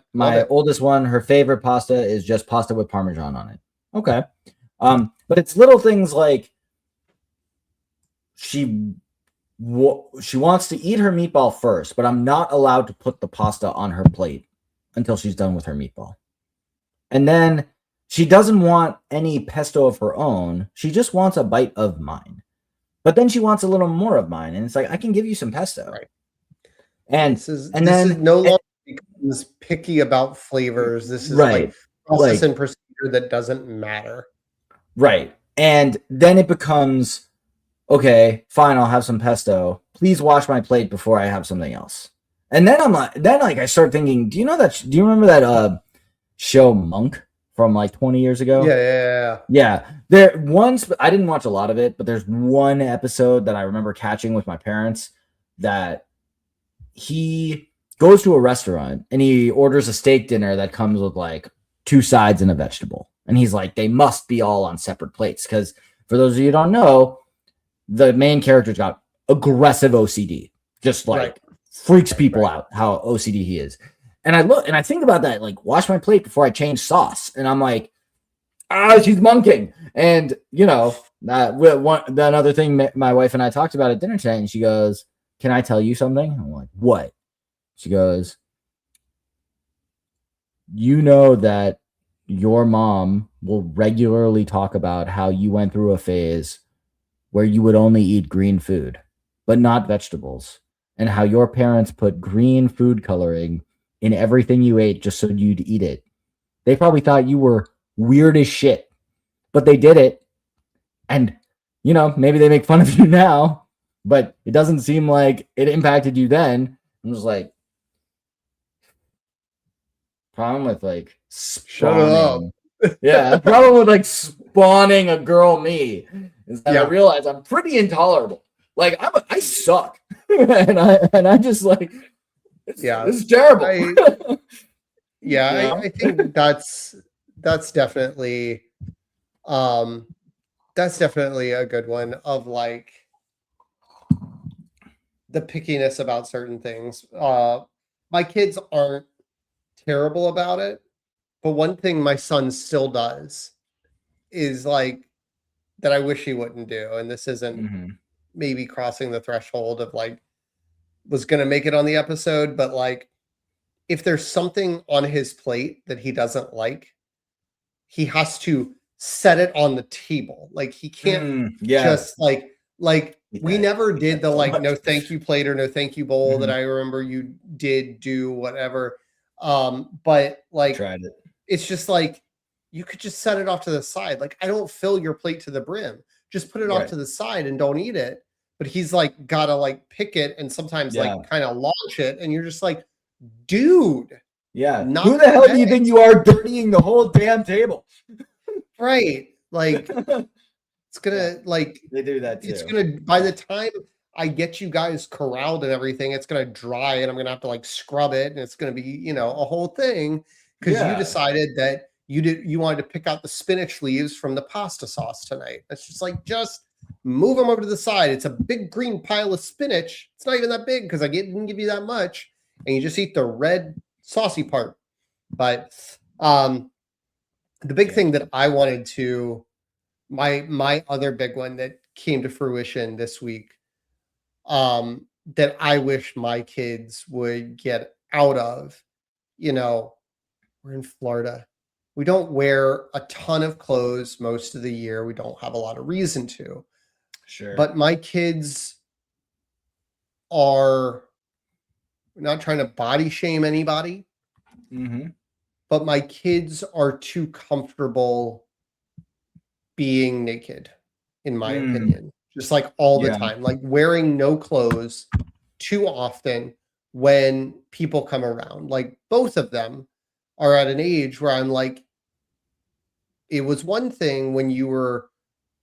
oldest one, her favorite pasta is just pasta with Parmesan on it. Okay. But it's little things like she wants to eat her meatball first, but I'm not allowed to put the pasta on her plate until she's done with her meatball. And then she doesn't want any pesto of her own. She just wants a bite of mine. But then she wants a little more of mine. And it's like, I can give you some pesto. Right. And this is no longer becomes picky about flavors. This is like process and procedure that doesn't matter. Right. And then it becomes, okay, fine, I'll have some pesto. Please wash my plate before I have something else. And then I start thinking, do you remember that show Monk from like 20 years ago? Yeah. I didn't watch a lot of it, but there's one episode that I remember catching with my parents that he goes to a restaurant and he orders a steak dinner that comes with like 2 sides and a vegetable. And he's like, they must be all on separate plates. Because for those of you who don't know, the main character's got aggressive OCD, just like freaks people out how OCD he is. And I look and I think about that, like, wash my plate before I change sauce. And I'm like, she's monking. And, you know, another thing my wife and I talked about at dinner tonight, and she goes, can I tell you something? I'm like, what? She goes, you know that your mom will regularly talk about how you went through a phase where you would only eat green food, but not vegetables, and how your parents put green food coloring in everything you ate just so you'd eat it. They probably thought you were weird as shit, but they did it. And, you know, maybe they make fun of you now, but it doesn't seem like it impacted you then. I'm just like, problem with like spawning. Yeah, problem with like spawning a girl me is that I realize I'm pretty intolerable. Like I suck, and I just like it's terrible. I think that's definitely a good one of like the pickiness about certain things. My kids aren't terrible about it, but one thing my son still does is like that I wish he wouldn't do, and this isn't maybe crossing the threshold of like was gonna make it on the episode, but like if there's something on his plate that he doesn't like, he has to set it on the table. Like he can't just like we never did the like no thank you plate or no thank you bowl that I remember you did do whatever. But like tried it. It's just like you could just set it off to the side. Like I don't fill your plate to the brim. Just put it off to the side and don't eat it. But he's like gotta like pick it and sometimes like kind of launch it, and you're just like, dude. Yeah. Who the hell do you think you are, dirtying the whole damn table? Right. Like it's gonna like they do that too. It's gonna by the time I get you guys corralled and everything, it's gonna dry and I'm gonna have to like scrub it, and it's gonna be, you know, a whole thing because you decided that you wanted to pick out the spinach leaves from the pasta sauce tonight. It's just like just move them over to the side. It's a big green pile of spinach. It's not even that big because I didn't give you that much, and you just eat the red saucy part. But the big thing that I wanted to my other big one that came to fruition this week that I wish my kids would get out of, you know, we're in Florida. We don't wear a ton of clothes most of the year. We don't have a lot of reason to. Sure. But my kids are not trying to body shame anybody. But my kids are too comfortable being naked, in my opinion. Just like all the time, like wearing no clothes too often when people come around. Like both of them are at an age where I'm like, it was one thing when you were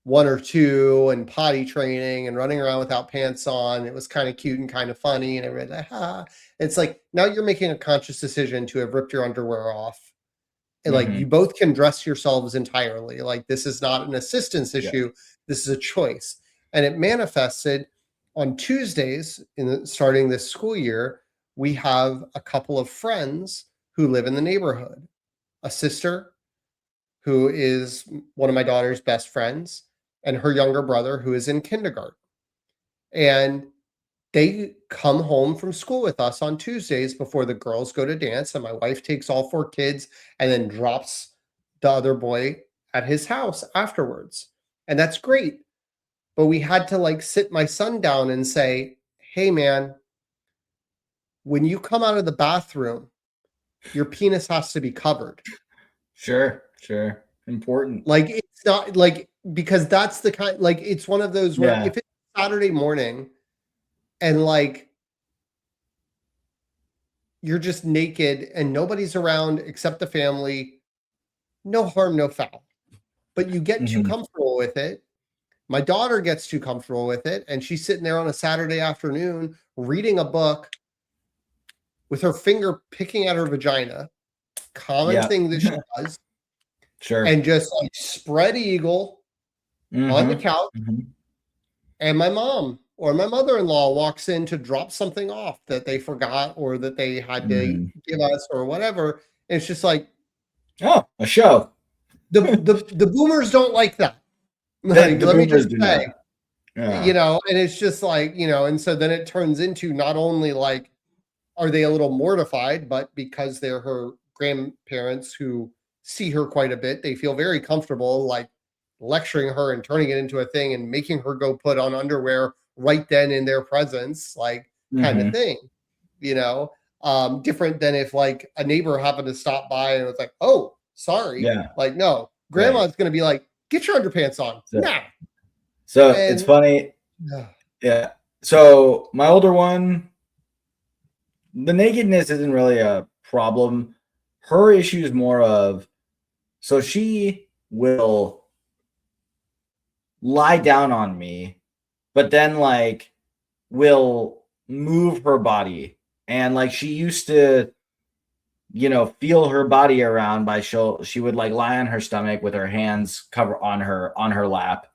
1 or 2 and potty training and running around without pants on. It was kind of cute and kind of funny, and everybody's like, ha. It's like now you're making a conscious decision to have ripped your underwear off. And like you both can dress yourselves entirely. Like this is not an assistance issue. This is a choice. And it manifested on Tuesdays starting this school year. We have a couple of friends who live in the neighborhood. A sister who is one of my daughter's best friends, and her younger brother who is in kindergarten. And they come home from school with us on Tuesdays before the girls go to dance, and my wife takes all 4 kids and then drops the other boy at his house afterwards. And that's great. But we had to like sit my son down and say, hey man, when you come out of the bathroom, your penis has to be covered. Sure. Important. Like it's not like, because that's the kind, like it's one of those where if it's Saturday morning and like you're just naked and nobody's around except the family, no harm, no foul. But you get too comfortable with it, My daughter gets too comfortable with it, and she's sitting there on a Saturday afternoon reading a book with her finger picking at her vagina, common thing that she does, and just like spread eagle on the couch. And my mom or my mother-in-law walks in to drop something off that they forgot or that they had to give us or whatever. And it's just like, oh, a show. The boomers don't like that. Like, let me just say, you know, and it's just like, you know, and so then it turns into not only like, are they a little mortified, but because they're her grandparents who see her quite a bit, they feel very comfortable like lecturing her and turning it into a thing and making her go put on underwear right then in their presence, like kind of thing, you know, different than if like a neighbor happened to stop by and was like, oh, sorry. Like, no, grandma's going to be like, get your underpants on now. So it's funny. Yeah. So my older one, the nakedness isn't really a problem. Her issue is more of, so she will lie down on me, but then like will move her body. And like she used to, you know, feel her body around by she would like lie on her stomach with her hands cover on her lap.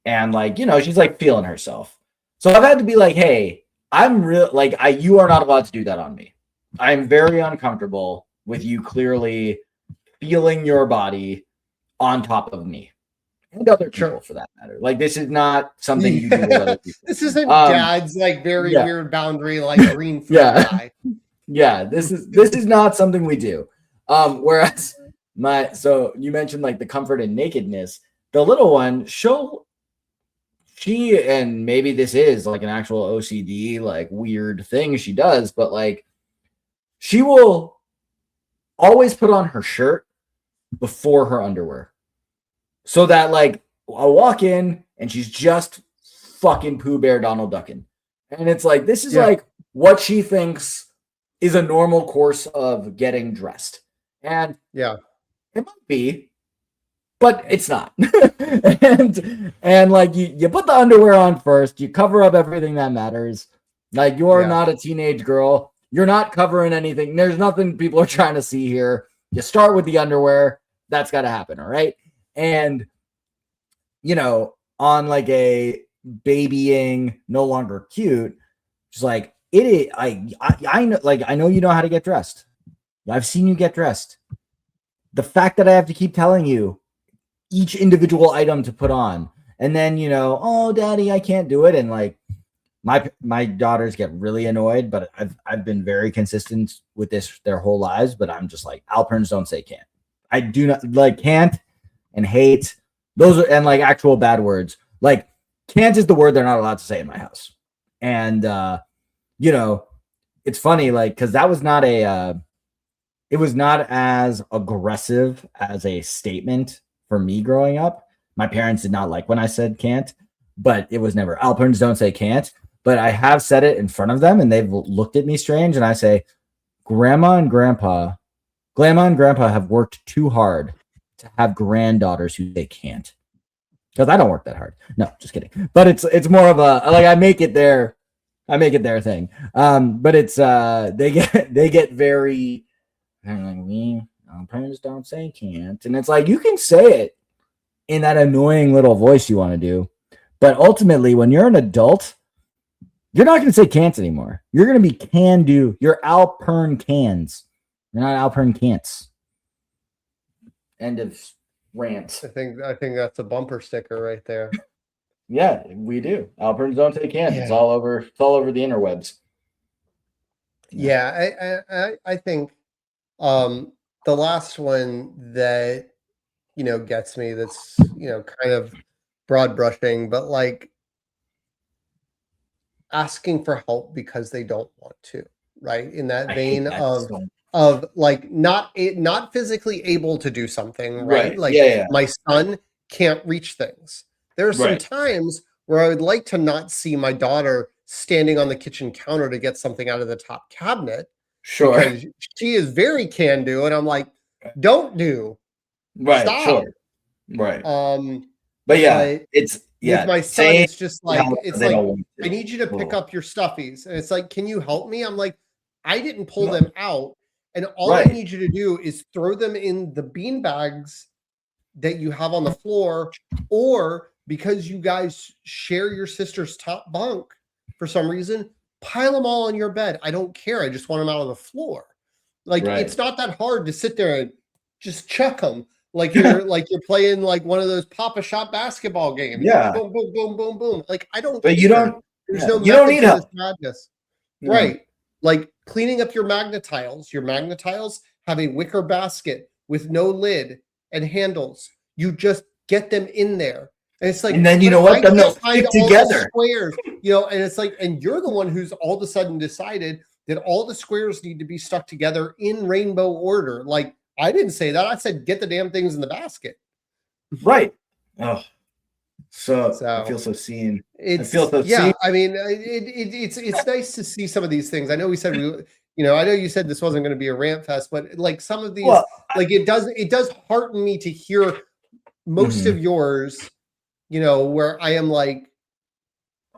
And like, you know, she's like feeling herself. So I've had to be like, hey, I'm real, like you are not allowed to do that on me. I'm very uncomfortable with you clearly feeling your body on top of me and other people for that matter. Like this is not something you do with other people. This isn't dad's like very weird boundary, like green guy. Yeah, this is not something we do. Whereas so you mentioned like the comfort and nakedness. The little one, she and maybe this is like an actual OCD like weird thing she does, but like she will always put on her shirt before her underwear. So that like I'll walk in and she's just fucking Pooh Bear Donald Ducking. And it's like this is like what she thinks is a normal course of getting dressed. And it might be, but it's not. and like you put the underwear on first, you cover up everything that matters. Like you're not a teenage girl. You're not covering anything. There's nothing people are trying to see here. You start with the underwear. That's got to happen. All right. And, you know, on like a babying, no longer cute, she's like, I know, like, I know you know how to get dressed. I've seen you get dressed. The fact that I have to keep telling you each individual item to put on, and then, you know, oh, daddy, I can't do it. And like my daughters get really annoyed, but I've been very consistent with this their whole lives. But I'm just like, Alperns don't say can't. I do not like can't and hate. Those are, and like actual bad words. Like can't is the word they're not allowed to say in my house. And you know, it's funny, like, because that was not it was not as aggressive as a statement for me growing up. My parents did not like when I said can't, but it was never Alperns don't say can't. But I have said it in front of them and they've looked at me strange. And I say, Grandma and Grandpa have worked too hard to have granddaughters who they can't. Because I don't work that hard. No, just kidding. But it's more of a like I make it their thing. But it's they get very parents don't say can't. And it's like you can say it in that annoying little voice you want to do. But ultimately, when you're an adult, you're not going to say can'ts anymore. You're going to be can do. You're Alpern cans. You're not Alpern can'ts. End of rant. I think that's a bumper sticker right there. Yeah, we do. Alperns don't say can't. Yeah. It's all over the interwebs. Yeah, I think the last one that gets me, that's kind of broad brushing, but like asking for help because they don't want to, right? In that vein of like not physically able to do something, right? Like my son can't reach things. There are some times where I would like to not see my daughter standing on the kitchen counter to get something out of the top cabinet. Sure. Because she is very can do, and I'm like, don't do. Right. Stop. Sure. Right. But yeah, with my son, it's just like, I need you to pick Cool. up your stuffies. And it's like, can you help me? I'm like, I didn't pull them out. And all I Right. need you to do is throw them in the bean bags that you have on the floor, or because you guys share your sister's top bunk for some reason, pile them all on your bed. I don't care. I just want them out on the floor. Like, it's not that hard to sit there and just check them. Like you're playing like one of those Papa Shot basketball games. Yeah. Boom, boom, boom, boom, boom. Like, I don't. But care. you don't. There's Yeah. no. You don't need method to help. this madness. Yeah. Right. Like cleaning up your magnet tiles. Your magnet tiles have a wicker basket with no lid and handles. You just get them in there. And it's like, and then you know what? Then they'll stick together. Squares, you know, and it's like, and you're the one who's all of a sudden decided that all the squares need to be stuck together in rainbow order. Like, I didn't say that. I said, get the damn things in the basket. Right. Oh, so I feel so seen. I mean, it's nice to see some of these things. I know we said I know you said this wasn't going to be a rant fest, but like some of these, like it does hearten me to hear most of yours, you know, where I am like,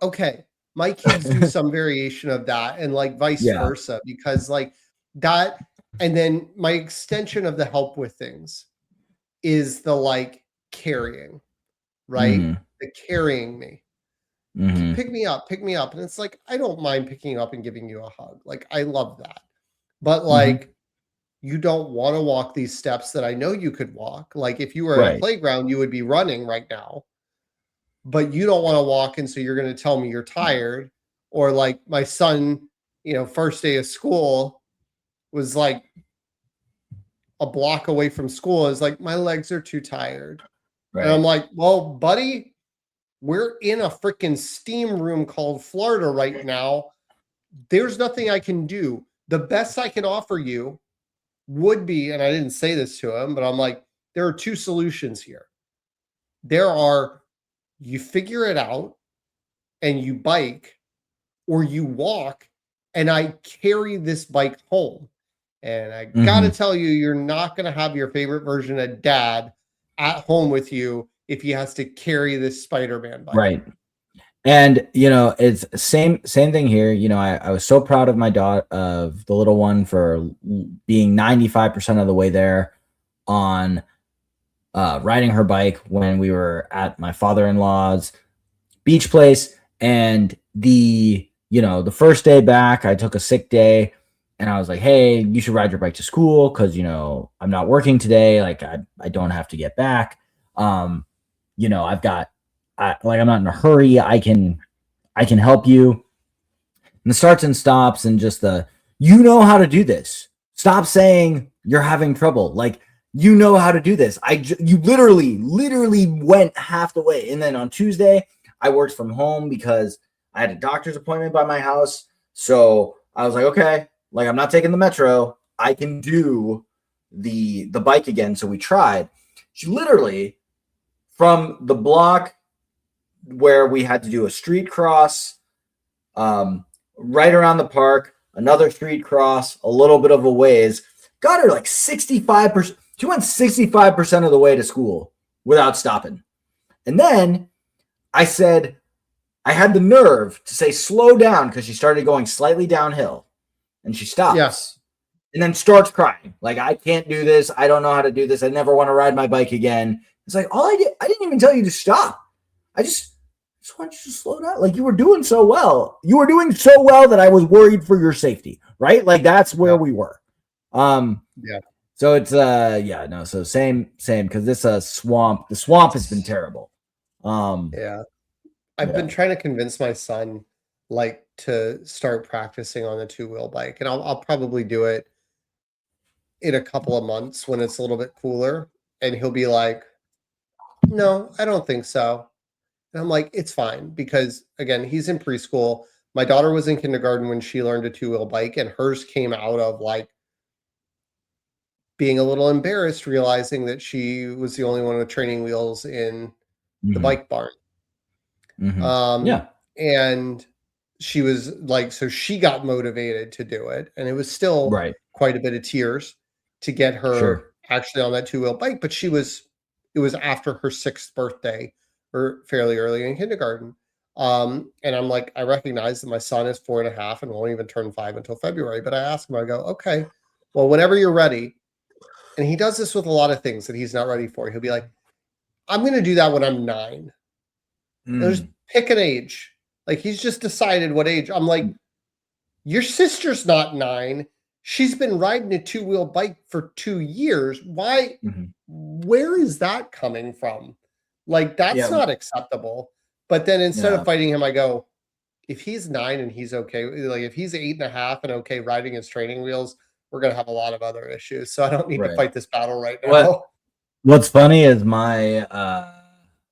okay, my kids do some variation of that, and like vice versa, because like that, and then my extension of the help with things is the like carrying, right? The carrying me. Pick me up. And it's like, I don't mind picking you up and giving you a hug. Like, I love that. But like, you don't want to walk these steps that I know you could walk. Like, if you were at a playground, you would be running right now. But you don't want to walk, and so you're going to tell me you're tired. Or like my son, you know, first day of school was like a block away from school. Is like, my legs are too tired. Right. And I'm like, well, buddy, we're in a freaking steam room called Florida right now. There's nothing I can do. The best I can offer you would be, and I didn't say this to him, but I'm like, there are two solutions here. There are, you figure it out and you bike, or you walk and I carry this bike home. And I got to tell you, you're not going to have your favorite version of dad at home with you if he has to carry this Spider-Man bike. Right. And, you know, it's same thing here. You know, I was so proud of my daughter, of the little one, for being 95% of the way there on riding her bike when we were at my father-in-law's beach place. And the first day back, I took a sick day and I was like, hey, you should ride your bike to school, because, you know, I'm not working today. Like, I don't have to get back. You know, I'm not in a hurry. I can help you. And the starts and stops, and just you know how to do this. Stop saying you're having trouble. Like, you know how to do this. You literally went half the way. And then on Tuesday, I worked from home because I had a doctor's appointment by my house. So I was like, okay, like, I'm not taking the metro. I can do the bike again. So we tried. She literally, from the block where we had to do a street cross, right around the park, another street cross, a little bit of a ways, got her like 65%. She went 65% of the way to school without stopping. And then I said, I had the nerve to say, slow down, because she started going slightly downhill, and she stops. Yes. And then starts crying. Like, I can't do this. I don't know how to do this. I never want to ride my bike again. It's like, I didn't even tell you to stop. I just want you to slow down. Like, you were doing so well. You were doing so well that I was worried for your safety, right? Like, that's where we were. Yeah. So it's so same, because this the swamp has been terrible. I've been trying to convince my son, like, to start practicing on the two-wheel bike, and I'll probably do it in a couple of months when it's a little bit cooler, and he'll be like, no, I don't think so. And I'm like, it's fine, because again, he's in preschool. My daughter was in kindergarten when she learned a two-wheel bike, and hers came out of like being a little embarrassed, realizing that she was the only one with training wheels in the bike barn. And she was like, so she got motivated to do it, and it was still quite a bit of tears to get her actually on that two-wheel bike. But it was after her 6th birthday or fairly early in kindergarten. And I'm like, I recognize that my son is 4.5 and won't even turn 5 until February. But I ask him, I go, okay, well, whenever you're ready. And he does this with a lot of things that he's not ready for. He'll be like, I'm going to do that when I'm 9. Just pick an age. Like, he's just decided what age. I'm like, your sister's not 9. She's been riding a 2-wheel bike for 2 years. Why? Where is that coming from? Like, that's not acceptable. But then instead of fighting him, I go, if he's 9 and he's okay, like if he's 8.5 and okay riding his training wheels, we're going to have a lot of other issues. So I don't need to fight this battle right now. What's funny is my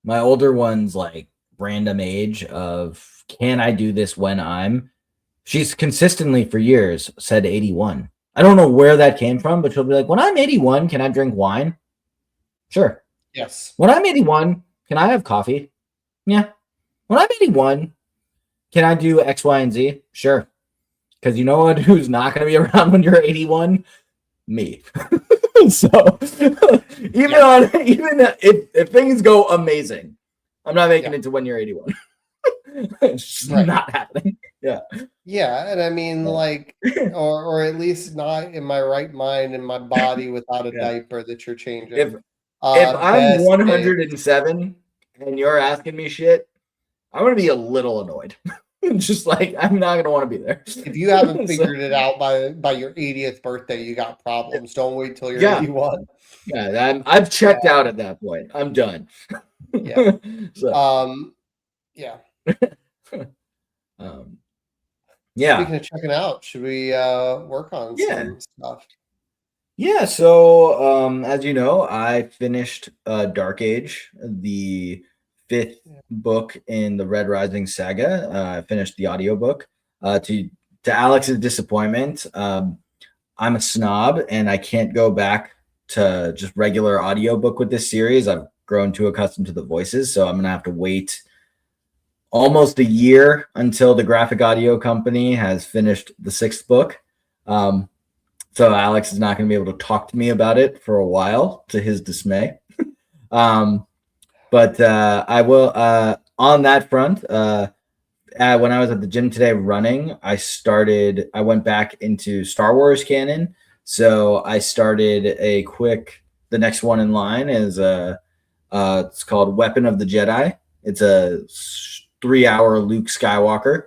older one's like random age of, can I do this when she's consistently for years said 81. I don't know where that came from, but she'll be like, when I'm 81, can I drink wine? Sure. Yes. When I'm 81, can I have coffee? Yeah. When I'm 81, can I do X, Y, and Z? Sure. Because you know what? Who's not going to be around when you're 81? Me. So even if things go amazing, I'm not making it to when you're 81. It's just not happening. Yeah, and I mean, like, or at least not in my right mind, in my body, without a diaper that you're changing. If I'm 107 and you're asking me shit, I'm gonna be a little annoyed. Just like, I'm not gonna want to be there. If you haven't figured it out by your 80th birthday, you got problems. Don't wait till you're 81. Yeah, I've checked out at that point. I'm done. Yeah. Speaking of checking out, should we work on some stuff? Yeah, so as you know, I finished Dark Age, the 5th book in the Red Rising saga. I finished the audiobook. To Alex's disappointment, I'm a snob and I can't go back to just regular audiobook with this series. I've grown too accustomed to the voices, so I'm gonna have to wait almost a year until the graphic audio company has finished the 6th book. So Alex is not going to be able to talk to me about it for a while, to his dismay. But I will, on that front, when I was at the gym today running, I went back into Star Wars canon. So I started the next one in line is it's called Weapon of the Jedi. It's a 3-hour Luke Skywalker.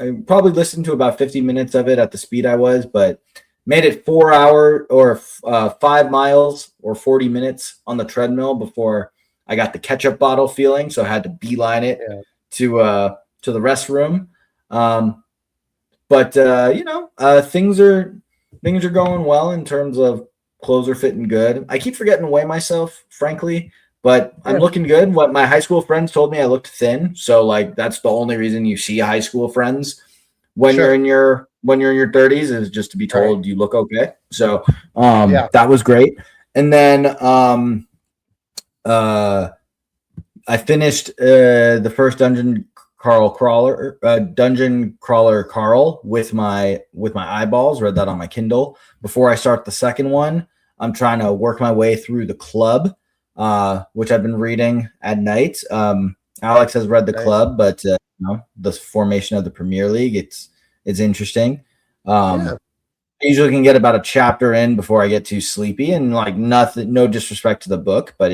I probably listened to about 50 minutes of it at the speed I was, but made it 4 hours or 5 miles or 40 minutes on the treadmill before I got the ketchup bottle feeling. So I had to beeline it to the restroom. Things are going well in terms of clothes are fitting good. I keep forgetting to weigh myself, frankly. But I'm looking good. What my high school friends told me, I looked thin. So like that's the only reason you see high school friends when you're in your 30s is just to be told you look okay. So that was great. And then I finished the first dungeon crawler Carl with my eyeballs. Read that on my Kindle. Before I start the second one, I'm trying to work my way through the Club. Which I've been reading at night. Alex has read the Club, but the formation of the Premier League, it's interesting. I usually can get about a chapter in before I get too sleepy, and like nothing, no disrespect to the book, but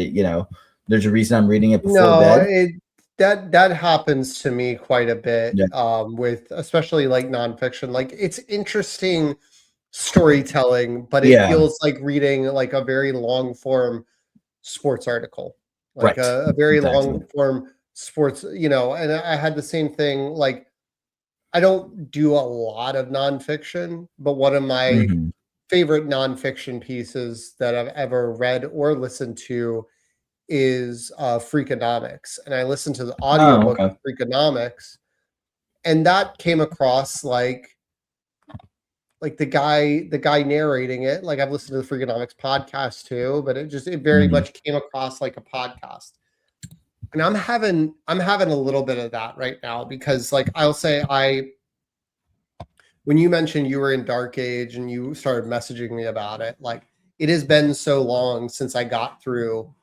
there's a reason I'm reading it before bed. That happens to me quite a bit with especially like nonfiction. Like it's interesting storytelling, but it feels like reading like a very long form sports article, like a very long form sports, and I had the same thing. Like I don't do a lot of nonfiction, but one of my favorite nonfiction pieces that I've ever read or listened to is Freakonomics. And I listened to the audiobook of Freakonomics, and that came across like the guy narrating it. Like I've listened to the Freakonomics podcast too, but it very much came across like a podcast. And I'm having a little bit of that right now because like I'll say when you mentioned you were in Dark Age and you started messaging me about it, like it has been so long since I got through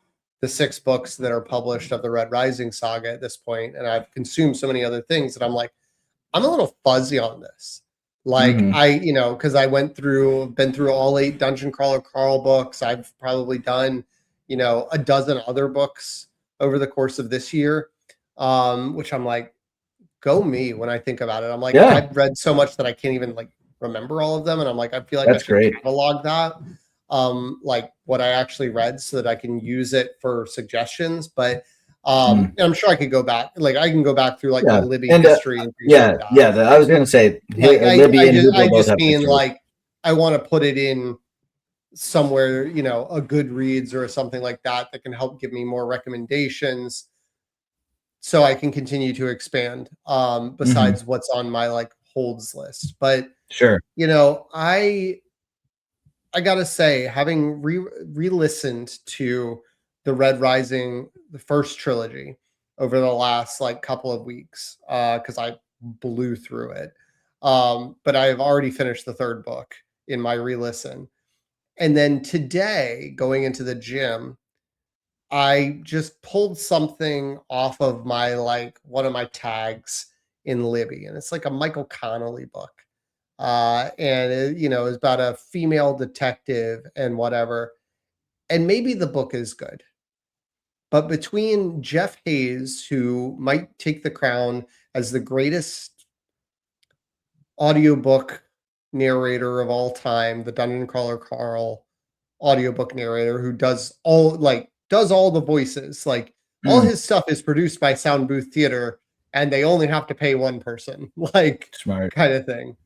the 6 books that are published of the Red Rising saga at this point, and I've consumed so many other things that I'm like, I'm a little fuzzy on this. Like because I been through all 8 Dungeon Crawler Carl books. I've probably done, a dozen other books over the course of this year, which I'm like, go me when I think about it. I'm like, I've read so much that I can't even like remember all of them, and I'm like, I feel like That's I should great. catalog that, like what I actually read, so that I can use it for suggestions. But and I'm sure I could go back, like I can go back through like my Libby history and things like that. I was gonna say, Like, Libby and Hugo I both just have mean history. like I want to put it in somewhere, a Goodreads or something like that can help give me more recommendations, so I can continue to expand besides what's on my like holds list. But sure, I gotta say, having re-listened to the Red Rising, the first trilogy, over the last like couple of weeks, because I blew through it, but I have already finished the 3rd book in my re-listen, and then today going into the gym, I just pulled something off of my like one of my tags in Libby, and it's like a Michael Connolly book, and it, is about a female detective and whatever. And maybe the book is good, but between Jeff Hayes, who might take the crown as the greatest audiobook narrator of all time, the Dungeon Crawler Carl audiobook narrator, who does all the voices, like all his stuff is produced by Sound Booth Theater, and they only have to pay one person, like smart kind of thing.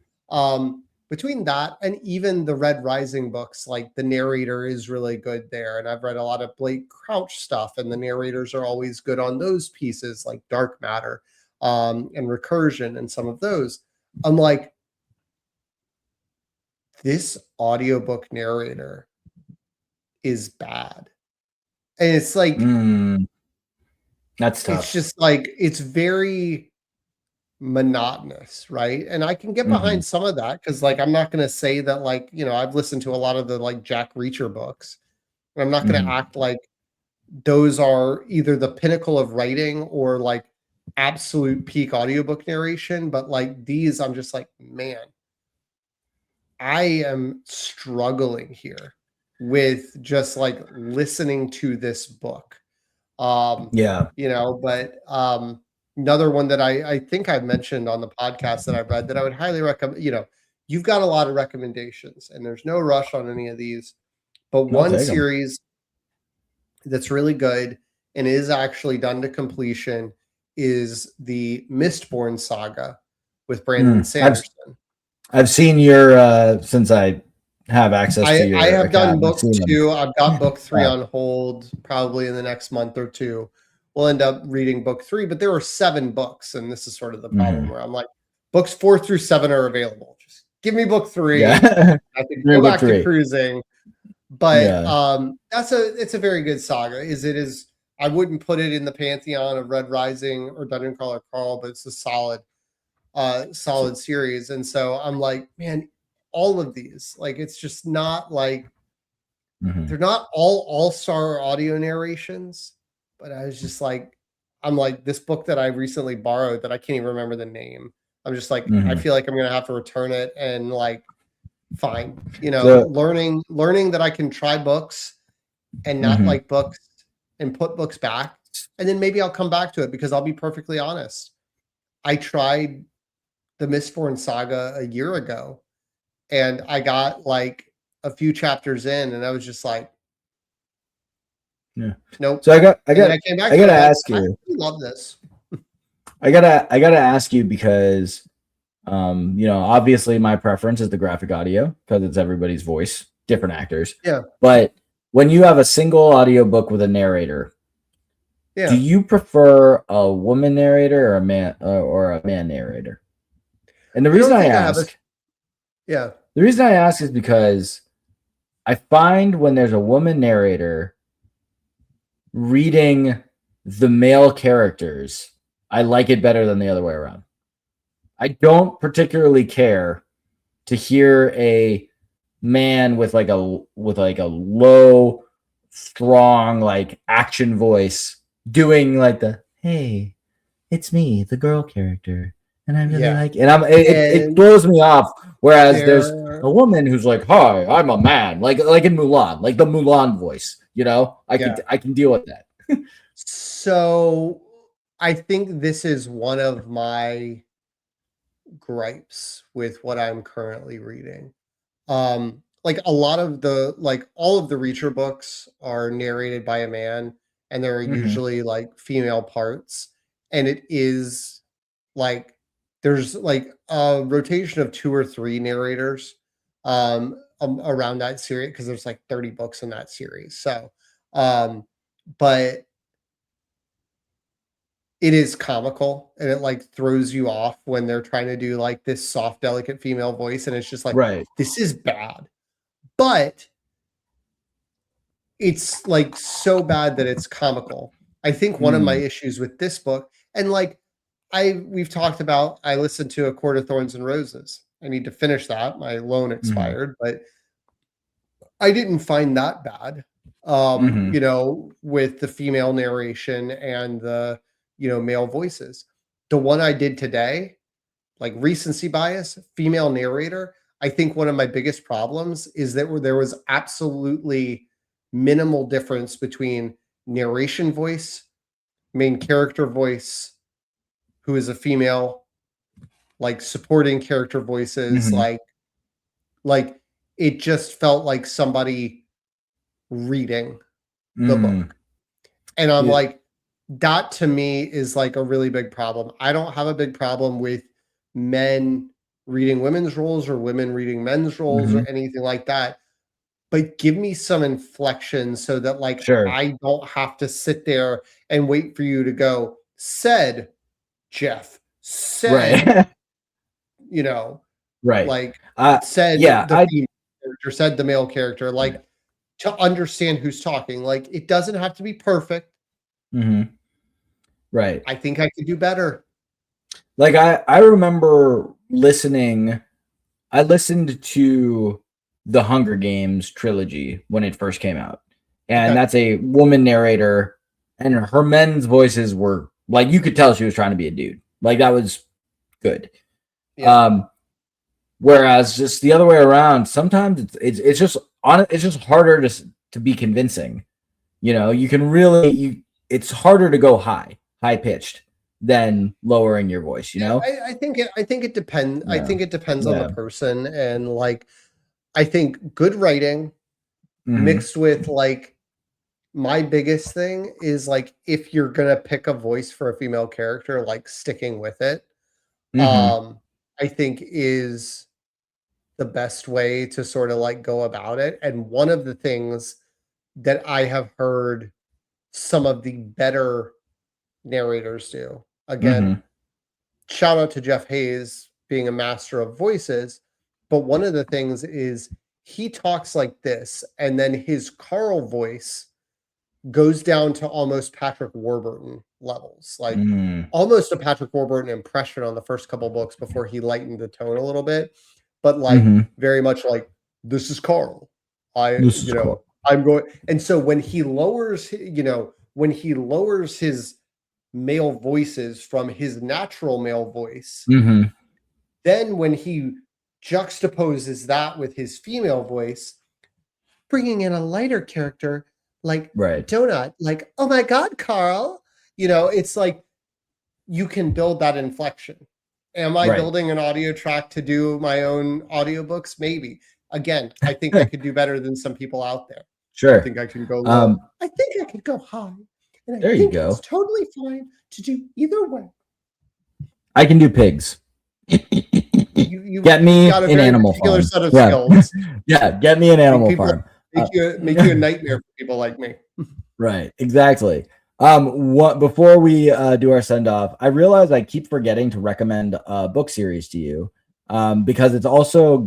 Between that and even the Red Rising books, like the narrator is really good there. And I've read a lot of Blake Crouch stuff, and the narrators are always good on those pieces, like Dark Matter, and Recursion, and some of those. I'm like, this audiobook narrator is bad. And it's like, that's tough. It's just like, it's very monotonous, right? And I can get behind some of that, because like I'm not going to say that, like, I've listened to a lot of the like Jack Reacher books, and I'm not going to act like those are either the pinnacle of writing or like absolute peak audiobook narration. But like these, I'm just like, man, I am struggling here with just like listening to this book. But another one that I think I've mentioned on the podcast that I've read that I would highly recommend, you've got a lot of recommendations, and there's no rush on any of these, but one series that's really good and is actually done to completion is the Mistborn saga with Brandon Sanderson. I've seen your since I have access to your I have done book 2. I've got book 3 on hold, probably in the next month or 2. We'll end up reading book 3, but there are 7 books, and this is sort of the problem where I'm like, books 4 through 7 are available. Just give me book 3. I can go back to cruising. But it's a very good saga. I wouldn't put it in the pantheon of Red Rising or Dungeon Crawler Carl, but it's a solid series. And so I'm like, man, all of these, like, it's just not like they're not all-star audio narrations, but I was just like, I'm like, this book that I recently borrowed that I can't even remember the name, I'm just like, I feel like I'm gonna have to return it, and like, fine, learning that I can try books and not like books, and put books back, and then maybe I'll come back to it, because I'll be perfectly honest, I tried the Mistborn saga a year ago, and I got like a few chapters in, and I was just like, nope. So I gotta ask you. I love this. I gotta ask you, because obviously my preference is the graphic audio, because it's everybody's voice, different actors. Yeah. But when you have a single audiobook with a narrator, do you prefer a woman narrator or a man narrator? And the reason I ask is because I find when there's a woman narrator reading the male characters, I like it better than the other way around. I don't particularly care to hear a man with like a low strong like action voice doing like the hey, it's me, the girl character, and I really like it. And it throws me off. Whereas there's a woman who's like, hi, I'm a man, like in Mulan, like the Mulan voice, you know, I can deal with that. So I think this is one of my gripes with what I'm currently reading. Like a lot of all of the Reacher books are narrated by a man, and there are usually like female parts, and it is like there's like a rotation of 2 or 3 narrators around that series, because there's like 30 books in that series. So but it is comical, and it like throws you off when they're trying to do like this soft, delicate female voice, and it's just like, this is bad. But it's like so bad that it's comical. I think one of my issues with this book, and like we've talked about, I listened to A Court of Thorns and Roses. I need to finish that. My loan expired, but I didn't find that bad. You know, with the female narration and the, you know, male voices. The one I did today, like recency bias, female narrator, I think one of my biggest problems is that there was absolutely minimal difference between narration voice, main character voice, who is a female, like supporting character voices, like it just felt like somebody reading the book. And I'm like, that to me is like a really big problem. I don't have a big problem with men reading women's roles or women reading men's roles or anything like that. But give me some inflection so that like I don't have to sit there and wait for you to go, said Jeff, said, you know, like said the female character, said the male character, like to understand who's talking. Like it doesn't have to be perfect. Right. I think I could do better. Like I remember listening. I listened to the Hunger Games trilogy when it first came out, and that's a woman narrator, and her men's voices were like, you could tell she was trying to be a dude. Like that was good. Whereas just the other way around, sometimes it's just harder to be convincing. You know, you can really it's harder to go high pitched than lowering your voice, you know? I think it depends. I think it depends on the person. And like, I think good writing mixed with like, my biggest thing is like, if you're going to pick a voice for a female character, like sticking with it, I think is the best way to sort of like go about it. And one of the things that I have heard some of the better narrators do, again, shout out to Jeff Hayes being a master of voices, but one of the things is he talks like this, and then his Carl voice goes down to almost Patrick Warburton levels, like almost a Patrick Warburton impression on the first couple books before he lightened the tone a little bit, but like very much like, this is Carl. I'm going. And so when he lowers, when he lowers his male voices from his natural male voice, then when he juxtaposes that with his female voice, bringing in a lighter character like Donut, like, oh my God, Carl, it's like you can build that inflection. Am I building an audio track to do my own audiobooks? Maybe. Again, I think I could do better than some people out there. Sure. I think I can go low. I think I could go high. And there you go. It's totally fine to do either way. I can do pigs. You get me an Animal Farm. Set of skills. Yeah, get me an Animal Farm. Make you a nightmare for people like me. Right, exactly. Before we do our send off, I realize I keep forgetting to recommend a book series to you, because it's also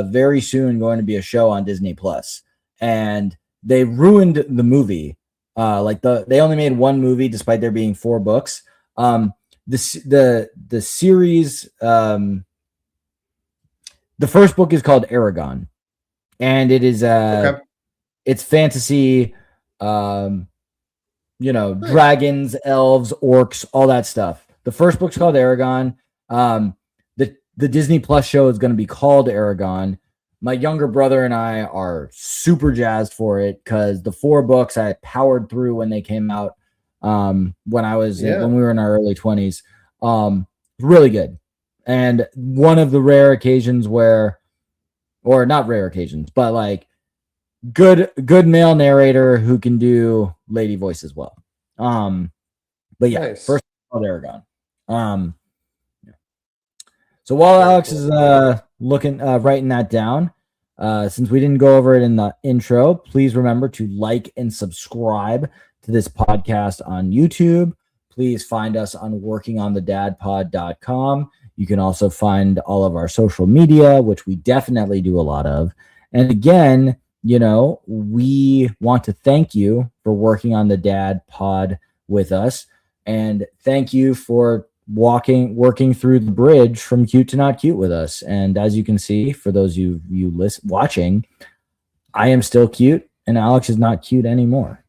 very soon going to be a show on Disney Plus, and they ruined the movie. They only made one movie despite there being 4 books. The series, the first book is called Aragon, and it is it's fantasy. dragons, elves, orcs, all that stuff. The first book's called Aragon. The Disney Plus show is going to be called Aragon. My younger brother and I are super jazzed for it because the 4 books I powered through when they came out when we were in our early 20s. Really good. And one of the rare occasions or not rare occasions, but like good male narrator who can do lady voice as well. But yeah, nice. First called Aragon. So while Alex is writing that down, since we didn't go over it in the intro, please remember to like and subscribe to this podcast on YouTube. Please find us on workingonthedadpod.com. You can also find all of our social media, which we definitely do a lot of. And again, we want to thank you for working on the Dad Pod with us. And thank you for working through the bridge from cute to not cute with us. And as you can see, for those of you watching, I am still cute and Alex is not cute anymore.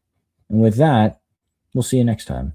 And with that, we'll see you next time.